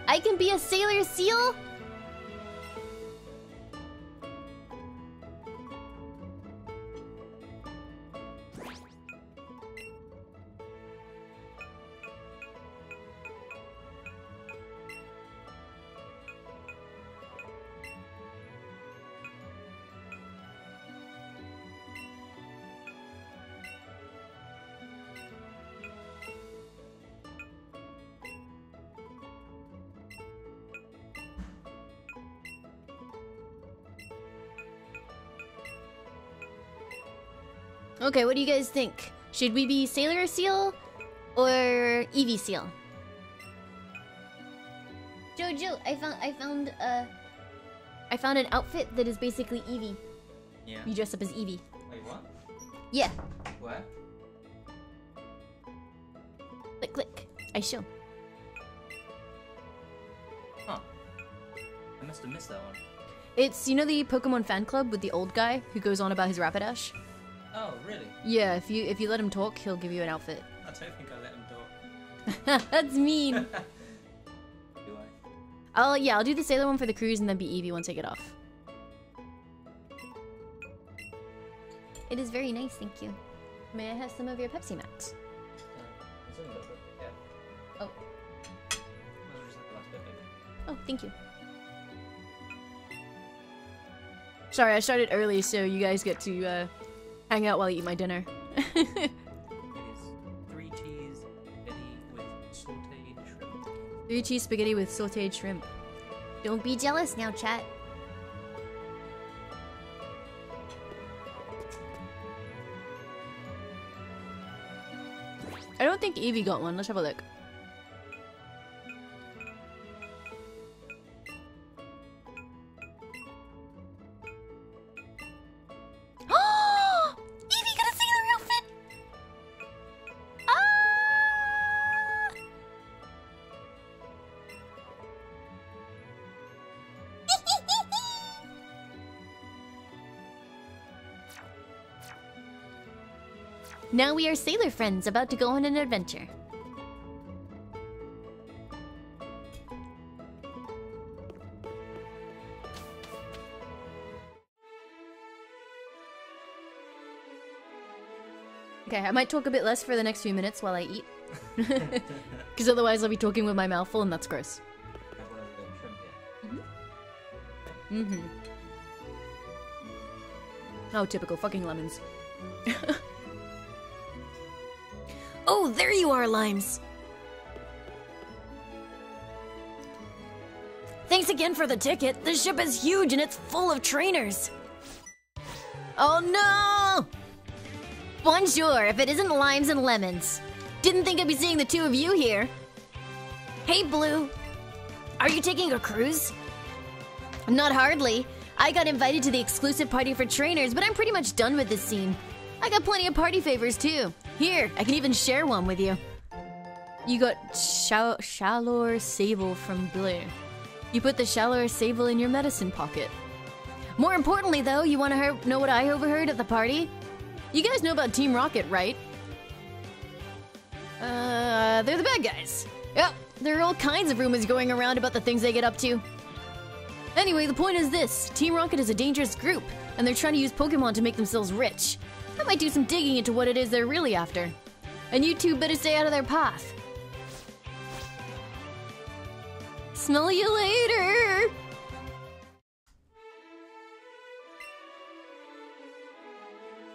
Speaker 1: I can be a sailor seal? Okay, what do you guys think? Should we be Sailor Seal or Eevee Seal? Jojo, I found an outfit that is basically Eevee.
Speaker 5: Yeah.
Speaker 1: You dress up as Eevee.
Speaker 5: Wait, what?
Speaker 1: Yeah.
Speaker 5: Where?
Speaker 1: Click, click. I show.
Speaker 5: Huh. I must have missed that one.
Speaker 1: It's, you know the Pokemon fan club with the old guy who goes on about his Rapidash?
Speaker 5: Oh, really?
Speaker 1: Yeah, if you let him talk, he'll give you an outfit.
Speaker 5: I don't think I let him talk.
Speaker 1: That's mean.
Speaker 5: Do I?
Speaker 1: I'll do the Sailor one for the cruise and then be Eevee once I get off. It is very nice, thank you. May I have some of your Pepsi Max?
Speaker 5: It's only got a bit, yeah.
Speaker 1: Oh.
Speaker 5: That was just like the last bit, maybe.
Speaker 1: Oh, thank you. Sorry, I started early, so you guys get to hang out while I eat my dinner.
Speaker 5: It is 3 cheese spaghetti with sauteed shrimp.
Speaker 1: 3 cheese spaghetti with sauteed shrimp.
Speaker 4: Don't be jealous now, chat.
Speaker 1: I don't think Eevee got one. Let's have a look.
Speaker 4: Eevee got a sailor outfit!
Speaker 1: Now we are sailor friends about to go on an adventure. Okay, I might talk a bit less for the next few minutes while I eat. Because otherwise I'll be talking with my mouth full and that's gross.
Speaker 5: Have one of the shrimp here.
Speaker 1: Mm-hmm. Oh, typical fucking lemons. Oh, there you are, Limes! Thanks again for the ticket. The ship is huge and it's full of trainers. Oh no! Bonjour, if it isn't Limes and Lemons. Didn't think I'd be seeing the two of you here. Hey, Blue. Are you taking a cruise? Not hardly. I got invited to the exclusive party for trainers, but I'm pretty much done with this scene. I got plenty of party favors, too. Here, I can even share one with you. You got Shalor Sable from Blue. You put the Shalor Sable in your medicine pocket. More importantly, though, you want to know what I overheard at the party? You guys know about Team Rocket, right? They're the bad guys. Yep, there are all kinds of rumors going around about the things they get up to. Anyway, the point is this. Team Rocket is a dangerous group, and they're trying to use Pokemon to make themselves rich. I might do some digging into what it is they're really after. And you two better stay out of their path. Smell you later!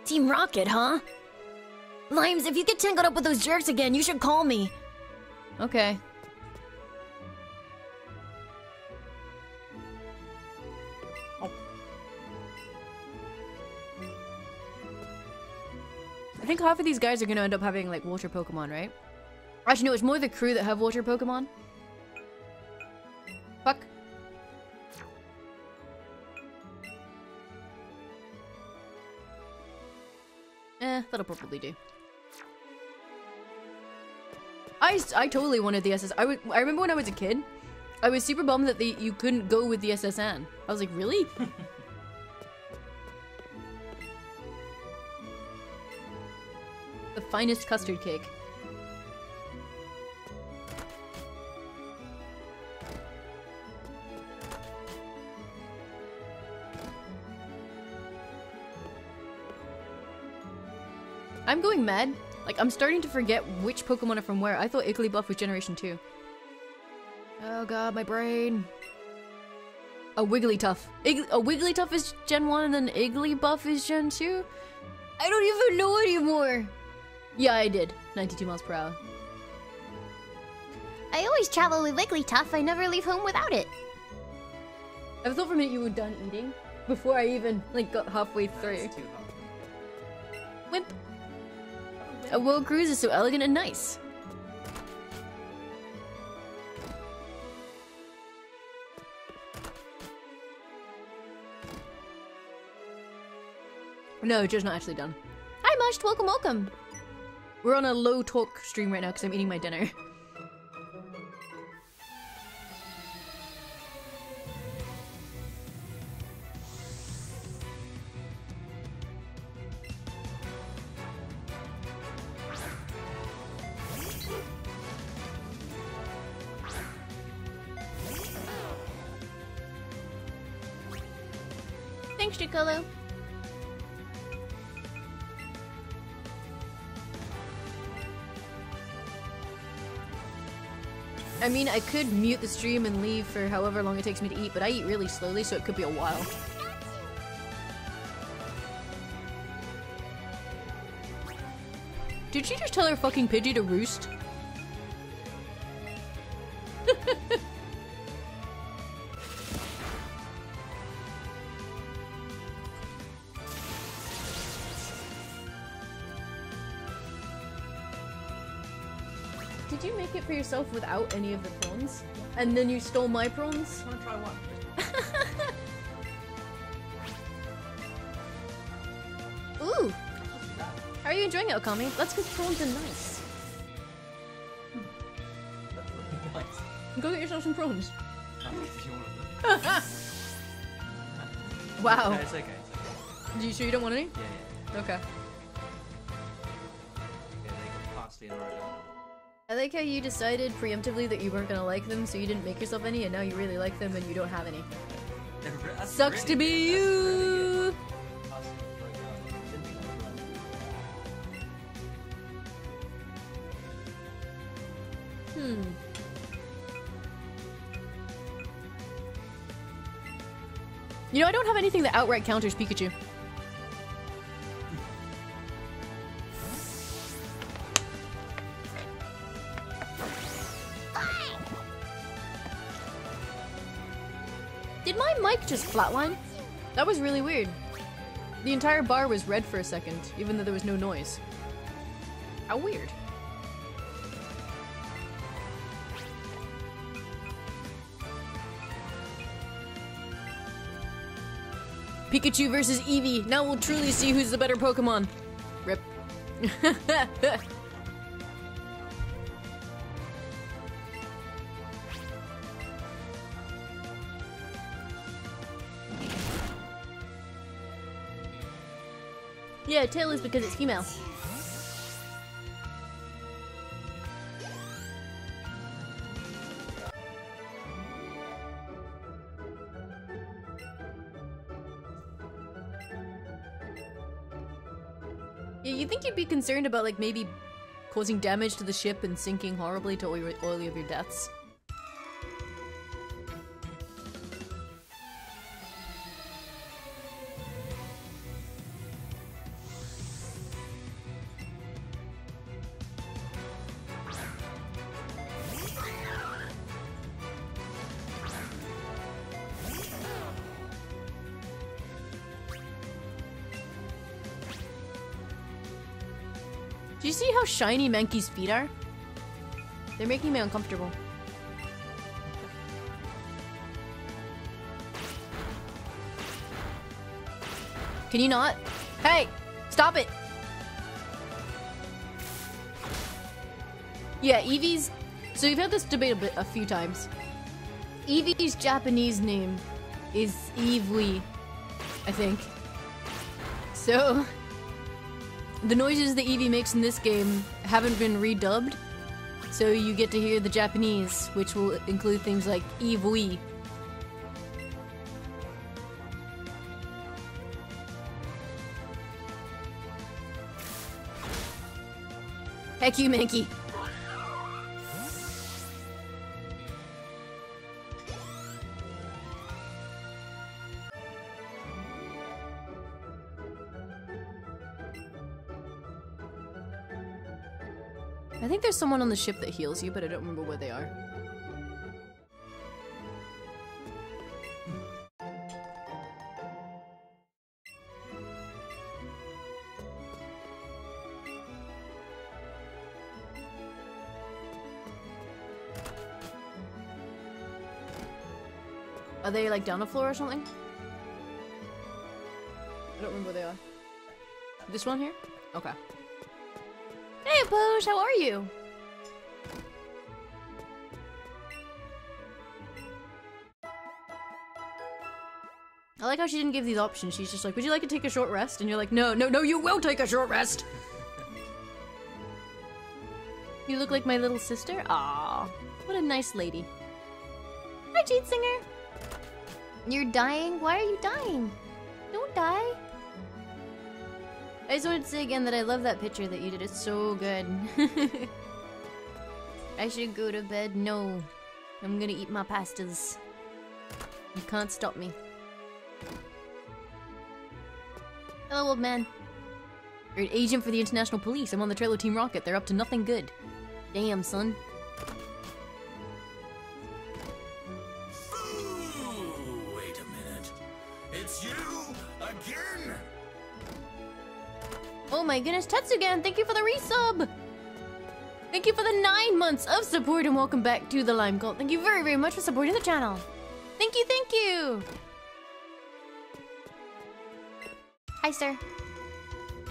Speaker 1: Team Rocket, huh? Limes, if you get tangled up with those jerks again, you should call me. Okay. I think half of these guys are gonna end up having, like, water Pokemon, right? Actually, no, it's more the crew that have water Pokemon. Fuck. That'll probably do. I totally wanted the SS. I remember when I was a kid, I was super bummed that you couldn't go with the SSN. I was like, really? The finest custard cake. I'm going mad. Like, I'm starting to forget which Pokemon are from where. I thought Igglybuff was Generation 2. Oh god, my brain. A Wigglytuff. A Wigglytuff is Gen 1 and then Igglybuff is Gen 2? I don't even know anymore! Yeah, I did. 92 miles per hour.
Speaker 4: I always travel with Wigglytuff. I never leave home without it.
Speaker 1: I thought for a minute you were done eating before I even, like, got halfway through. Wimp. A world cruise is so elegant and nice. No, Joe's not actually done. Hi, Mushed. Welcome, welcome. We're on a low talk stream right now because I'm eating my dinner. Thanks, Chicolo. I mean, I could mute the stream and leave for however long it takes me to eat, but I eat really slowly, so it could be a while. Did she just tell her fucking Pidgey to roost? Did you make it for yourself without any of the prawns? And then you stole my prawns?
Speaker 5: I want to try one.
Speaker 1: Ooh! How are you enjoying it, Okami? That's because prawns are nice.
Speaker 5: Nice.
Speaker 1: Go get yourself some prawns.
Speaker 5: If you want them.
Speaker 1: Wow.
Speaker 5: No, it's okay.
Speaker 1: You sure you don't want any?
Speaker 5: Yeah.
Speaker 1: Okay.
Speaker 5: Yeah, they got parsley and oregano.
Speaker 1: I like how you decided preemptively that you weren't gonna like them, so you didn't make yourself any, and now you really like them and you don't have any.
Speaker 5: That's
Speaker 1: Sucks to be
Speaker 5: that's
Speaker 1: you!
Speaker 5: really good. Parsley and oregano. Didn't think I was right.
Speaker 1: You know, I don't have anything that outright counters Pikachu. Did my mic just flatline? That was really weird. The entire bar was red for a second, even though there was no noise. How weird. Pikachu versus Eevee. Now we'll truly see who's the better Pokemon. Rip. Yeah, tail is because it's female. Yeah, you think you'd be concerned about, like, maybe causing damage to the ship and sinking horribly to all of your deaths. Do you see how shiny Mankey's feet are? They're making me uncomfortable. Can you not? Hey! Stop it! Yeah, Eevee's... So we've had this debate a few times. Eevee's Japanese name is Eevee, I think. So... the noises that Eevee makes in this game haven't been redubbed, so you get to hear the Japanese, which will include things like Eevee. Heck you, Mankey. I think there's someone on the ship that heals you, but I don't remember where they are. Are they like down the floor or something? I don't remember where they are. This one here? Okay. Hey, Posh, how are you? I like how she didn't give these options. She's just like, would you like to take a short rest? And you're like, no, no, no, you will take a short rest! You look like my little sister? Aww, what a nice lady. Hi, Jade Singer! You're dying? Why are you dying? Don't die. I just wanted to say again that I love that picture that you did. It's so good. I should go to bed. No. I'm gonna eat my pastas. You can't stop me. Hello, old man. You're an agent for the International Police. I'm on the trailer Team Rocket. They're up to nothing good. Damn, son.
Speaker 3: Ooh, wait a minute. It's you again?
Speaker 1: Oh my goodness, Tetsugan, thank you for the resub! Thank you for the 9 months of support and welcome back to the Lime Cult. Thank you very, very much for supporting the channel. Thank you, thank you! Hi, sir.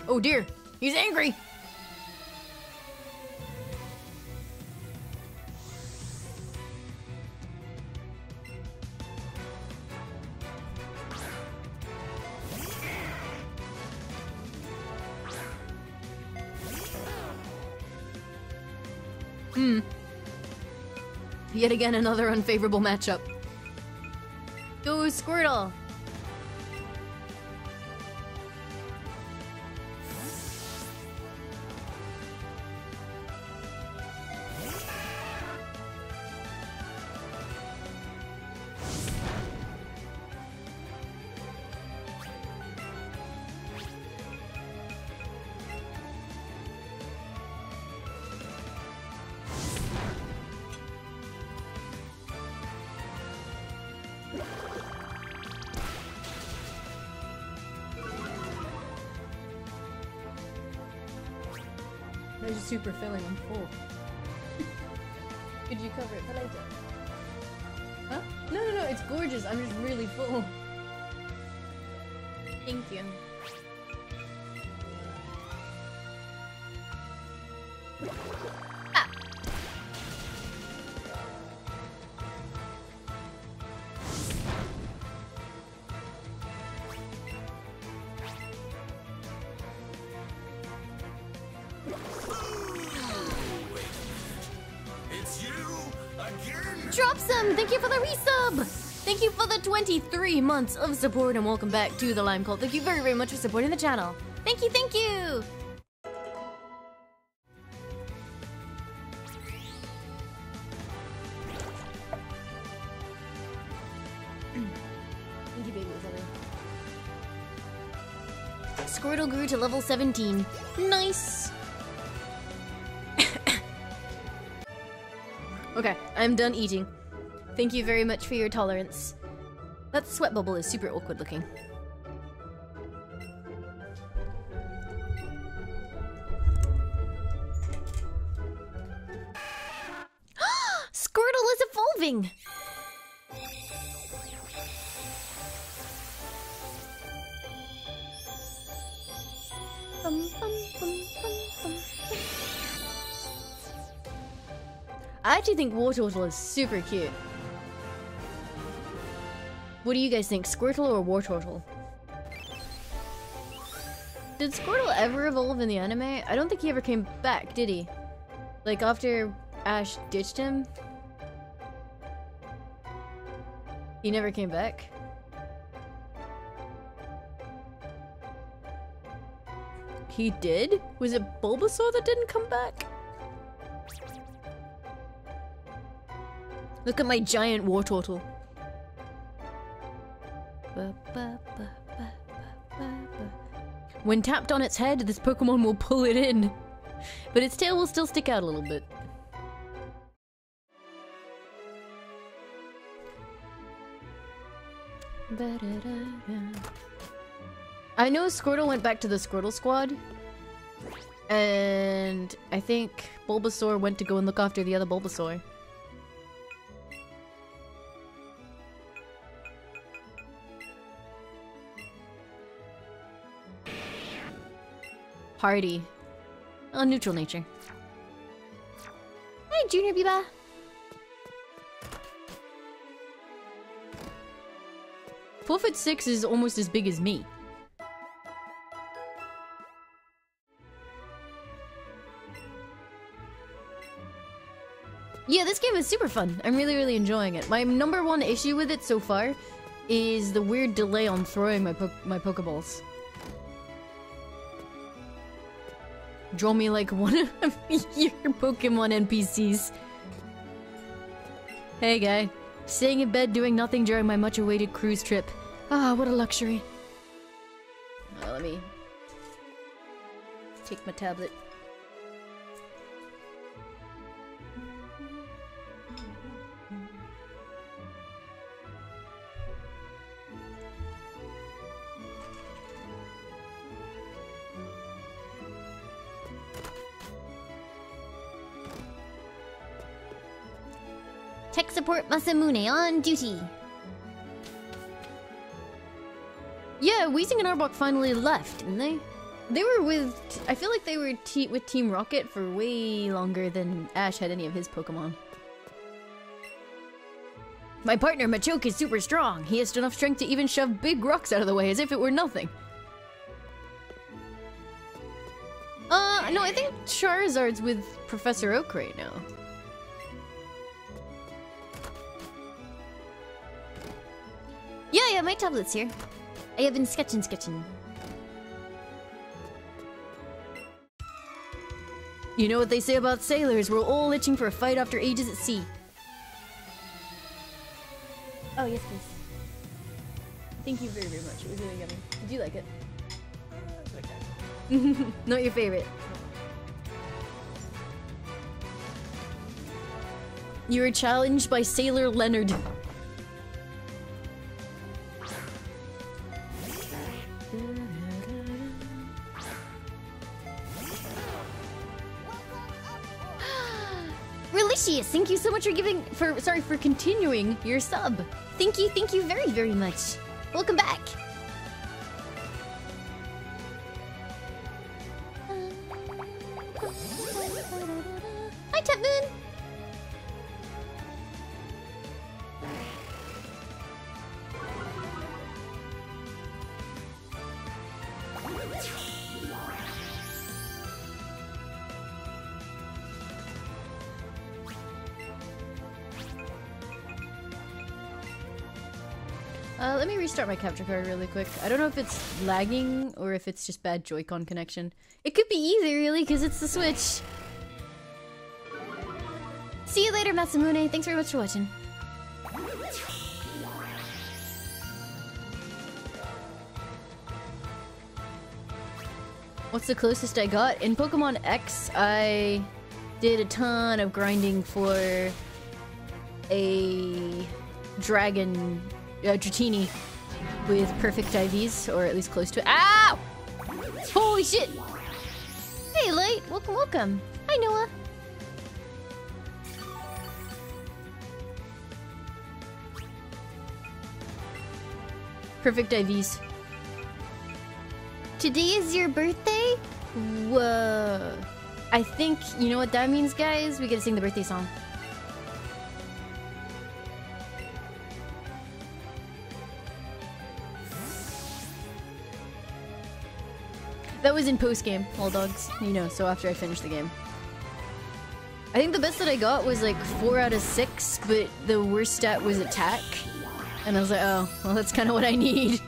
Speaker 1: Oh dear, he's angry! Yet again, another unfavorable matchup. Go, Squirtle! They're just super filling. I'm full. Could you cover it for later? Huh? No, no, no. It's gorgeous. I'm just really full. Thank you. Ah. Drop some! Thank you for the resub! Thank you for the 23 months of support and welcome back to the Lime Cult. Thank you very, very much for supporting the channel. Thank you, thank you! Squirtle grew to level 17. Nice! Okay, I'm done eating. Thank you very much for your tolerance. That sweat bubble is super awkward looking. Squirtle is evolving! I actually think Wartortle is super cute. What do you guys think, Squirtle or Wartortle? Did Squirtle ever evolve in the anime? I don't think he ever came back, did he? Like after Ash ditched him? He never came back? He did? Was it Bulbasaur that didn't come back? Look at my giant Wartortle. When tapped on its head, this Pokemon will pull it in. But its tail will still stick out a little bit. I know Squirtle went back to the Squirtle Squad. And I think Bulbasaur went to go and look after the other Bulbasaur. Party. Oh, neutral nature. Hi, Junior Biba. 4'6" is almost as big as me. Yeah, this game is super fun. I'm really, really enjoying it. My number one issue with it so far is the weird delay on throwing my Pokeballs. Draw me like one of your Pokemon NPCs. Hey guy, staying in bed doing nothing during my much-awaited cruise trip. Ah, what a luxury. Let me take my tablet.
Speaker 4: Tech support Masamune on duty.
Speaker 1: Yeah, Weezing and Arbok finally left, didn't they? They were with... I feel like they were with Team Rocket for way longer than Ash had any of his Pokemon. My partner Machoke is super strong. He has enough strength to even shove big rocks out of the way as if it were nothing. No, I think Charizard's with Professor Oak right now.
Speaker 4: Yeah, my tablet's here. I have been sketching.
Speaker 1: You know what they say about sailors? We're all itching for a fight after ages at sea. Oh, yes, please. Thank you very, very much. It was really yummy. Did you like it?
Speaker 2: Okay.
Speaker 1: Not your favorite. You were challenged by Sailor Leonard.
Speaker 4: Limealicious, thank you so much for continuing your sub. Thank you very, very much. Welcome back. Hi, Tap Moon.
Speaker 1: Let me restart my capture card really quick. I don't know if it's lagging or if it's just bad Joy-Con connection. It could be either, really, because it's the Switch.
Speaker 4: See you later, Masamune. Thanks very much for watching.
Speaker 1: What's the closest I got? In Pokemon X, I did a ton of grinding for a dragon, Dratini, with perfect IVs, or at least close to it. Ow! Holy shit! Hey, Light! Welcome, welcome! Hi, Noah! Perfect IVs.
Speaker 4: Today is your birthday?
Speaker 1: Whoa. I think, you know what that means, guys? We get to sing the birthday song. That was in post-game, all dogs. You know, so after I finished the game. I think the best that I got was like 4 out of 6, but the worst stat was attack. And I was like, oh, well, that's kind of what I need.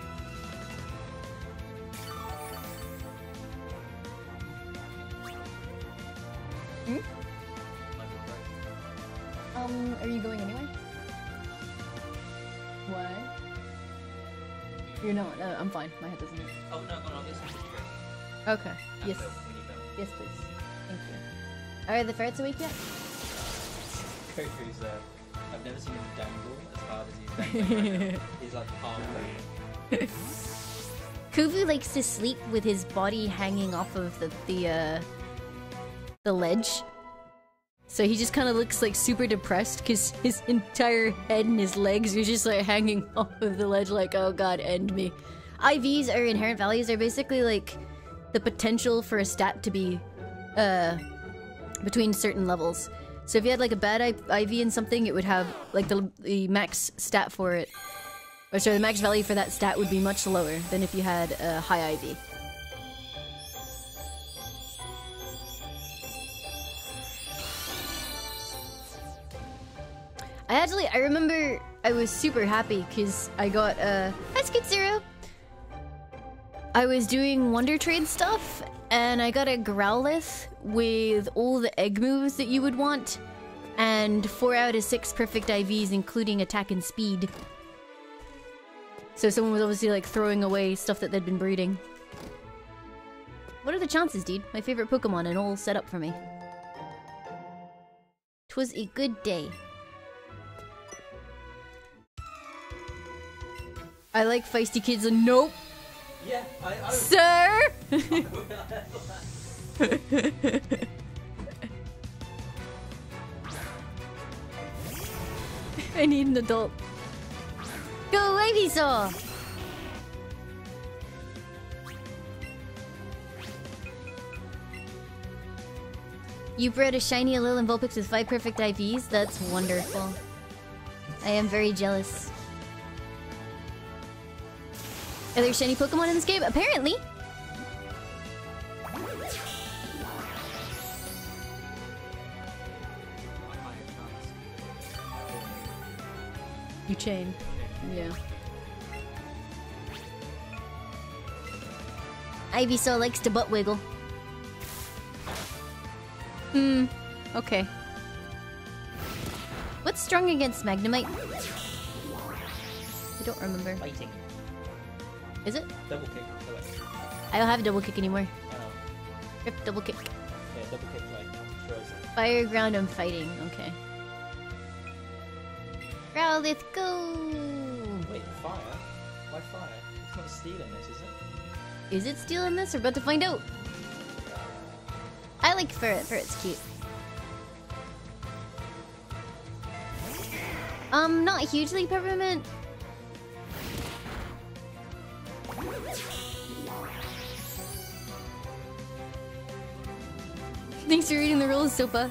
Speaker 1: Are you going anyway? What? You're not. I'm fine. My head doesn't hurt.
Speaker 5: Oh, no, this is great.
Speaker 1: Okay. Yes.
Speaker 5: When you go.
Speaker 1: Yes, please. Thank you. Are the ferrets awake yet?
Speaker 5: Kofu's, I've never seen him dangle as hard as he's dangling right now. He's like halfway.
Speaker 1: Kofu likes to sleep with his body hanging off of the ledge. So he just kind of looks like super depressed because his entire head and his legs are just like hanging off of the ledge like, oh god, end me. IVs, or inherent values, are basically like the potential for a stat to be between certain levels. So if you had like a bad IV in something, it would have like the max stat for it. Or sorry, the max value for that stat would be much lower than if you had a high IV. I remember I was super happy because I got hi Skid Zero. I was doing Wonder Trade stuff and I got a Growlithe with all the egg moves that you would want and 4 out of 6 perfect IVs including attack and speed. So someone was obviously like throwing away stuff that they'd been breeding. What are the chances, dude? My favorite Pokemon and all set up for me. 'Twas a good day. I like feisty kids and nope.
Speaker 5: Yeah, I
Speaker 1: Sir! I need an adult.
Speaker 4: Go Ivysaur!
Speaker 1: You bred a shiny Alolan Vulpix with 5 perfect IVs? That's wonderful. I am very jealous. Are there shiny Pokemon in this game? Apparently! You chain. Yeah.
Speaker 4: Ivysaur likes to butt wiggle.
Speaker 1: Okay. What's strong against Magnemite? I don't remember.
Speaker 5: Fighting.
Speaker 1: Is it?
Speaker 5: Double kick. Correct.
Speaker 1: I don't have a double kick anymore.
Speaker 5: I know.
Speaker 1: Rip double kick.
Speaker 5: Yeah, double kick like throws it.
Speaker 1: Fire, ground, I'm fighting. Okay.
Speaker 4: Growlithe, go!
Speaker 5: Wait, fire? Why fire? It's not stealing this, is it?
Speaker 1: Is it stealing this? We're about to find out. I like Ferret. Ferret's cute. Not hugely peppermint. Thanks for reading the rules, Sopa.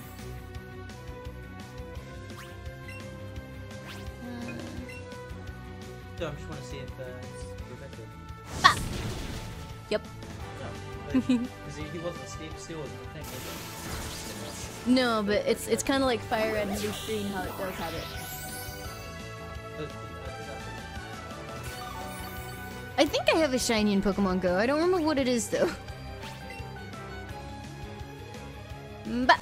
Speaker 5: So I just want to see if it's Rebecca.
Speaker 1: Ah! Yep.
Speaker 5: No, because he wasn't Steel wasn't a thing, was it?
Speaker 1: No, but it's kind of like Fire Red and Leaf Green, how it does have it. I think I have a shiny in Pokemon Go. I don't remember what it is though. Bah!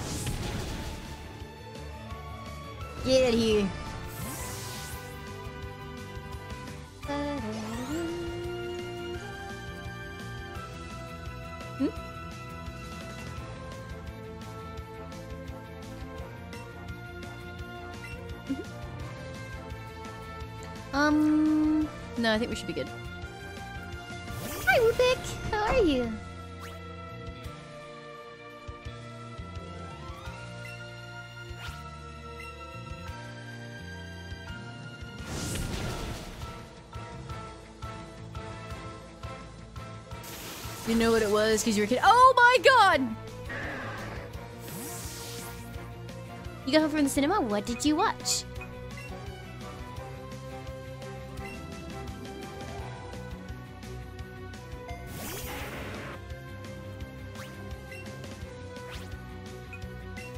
Speaker 1: Get out of here. No, I think we should be good.
Speaker 4: Hi, Whoopik. How are you?
Speaker 1: You know what it was because you were a kid. Oh my god!
Speaker 4: You got home from the cinema? What did you watch?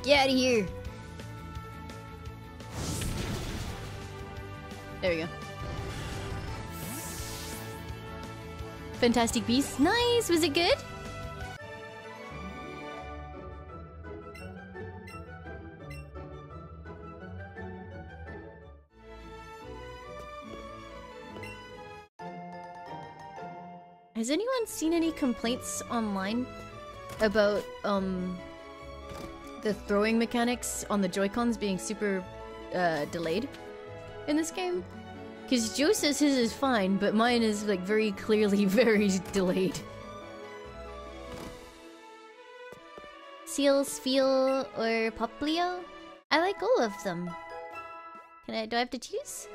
Speaker 1: Get out of here! There we go. Fantastic Beasts. Nice! Was it good? Has anyone seen any complaints online about the throwing mechanics on the Joy-Cons being super delayed in this game? Because Joe says his is fine, but mine is like very clearly very delayed.
Speaker 4: Seal, Sfeel, or Poplio? I like all of them. Do I have to choose?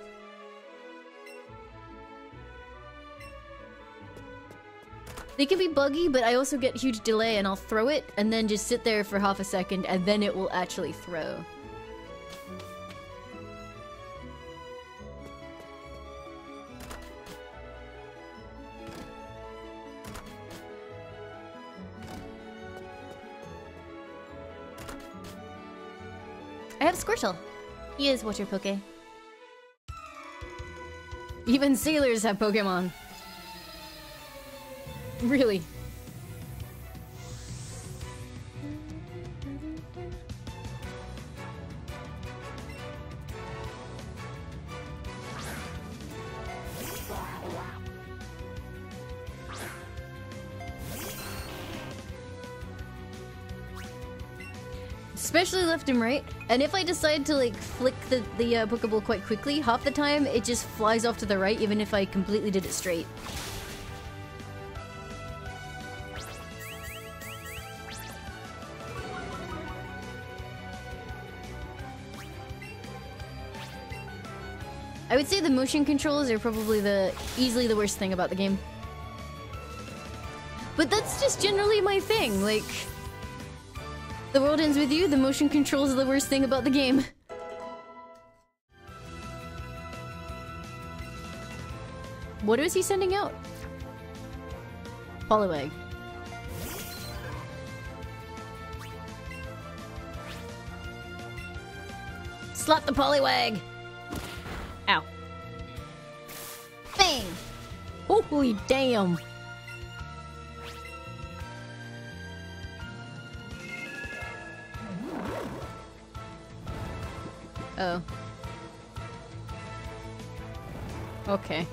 Speaker 1: They can be buggy, but I also get huge delay and I'll throw it and then just sit there for half a second and then it will actually throw.
Speaker 4: I have Squirtle. He is Water Poke.
Speaker 1: Even sailors have Pokemon. Really? Especially left and right. And if I decide to like flick the Pokeball quite quickly, half the time it just flies off to the right even if I completely did it straight. I would say the motion controls are probably easily the worst thing about the game. But that's just generally my thing, like... The world ends with you, the motion controls are the worst thing about the game. What is he sending out? Poliwag. Slap the Poliwag! Ow.
Speaker 4: Bang!
Speaker 1: Holy damn! Oh. Okay.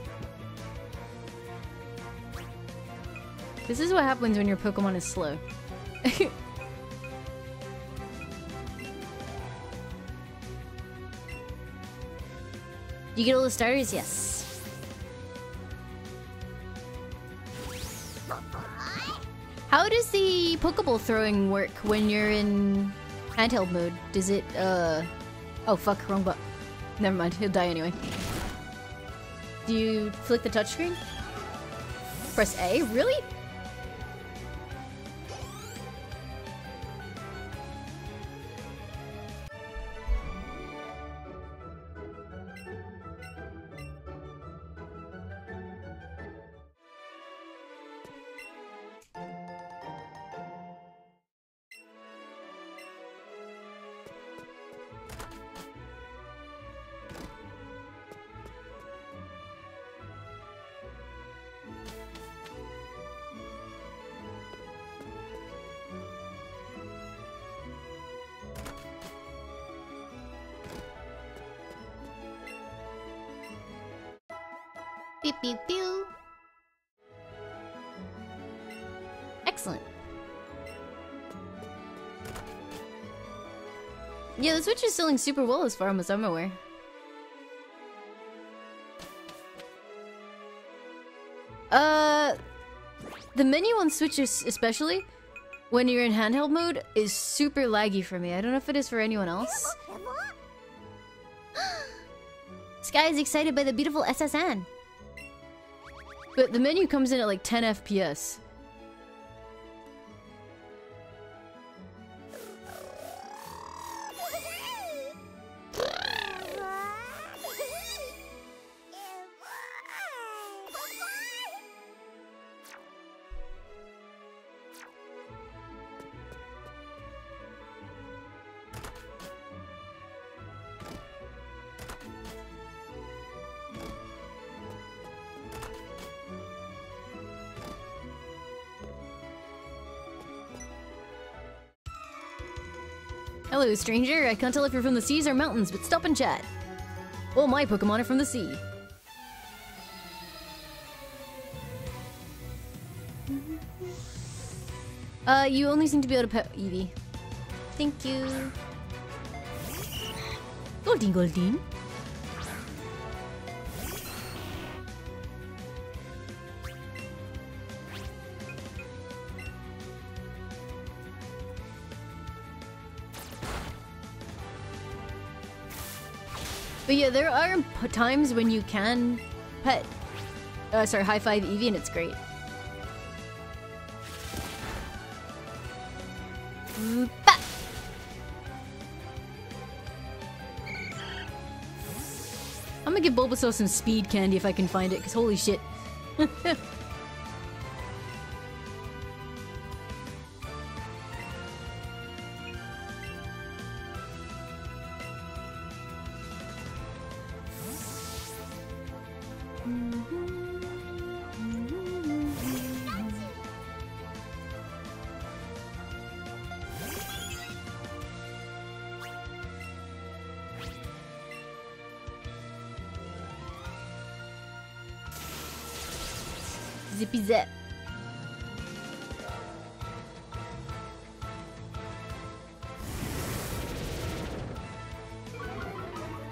Speaker 1: This is what happens when your Pokemon is slow. You get all the starters? Yes. How does the Pokeball throwing work when you're in handheld mode? Does it, Oh fuck, wrong button. Never mind, he'll die anyway. Do you flick the touchscreen? Press A? Really?
Speaker 4: Pew pew pew. Excellent.
Speaker 1: Yeah, the Switch is selling super well as far as I'm aware. The menu on Switch especially, when you're in handheld mode, is super laggy for me. I don't know if it is for anyone else.
Speaker 4: Sky is excited by the beautiful SSN.
Speaker 1: But the menu comes in at like 10 FPS. Hello, stranger. I can't tell if you're from the seas or mountains, but stop and chat. All my Pokemon are from the sea. You only seem to be able to pet Eevee. Thank you. Goldeen, Goldeen. But yeah, there are times when you can pet, high five Eevee, and it's great. I'm gonna give Bulbasaur some speed candy if I can find it, because holy shit. Zippy zap.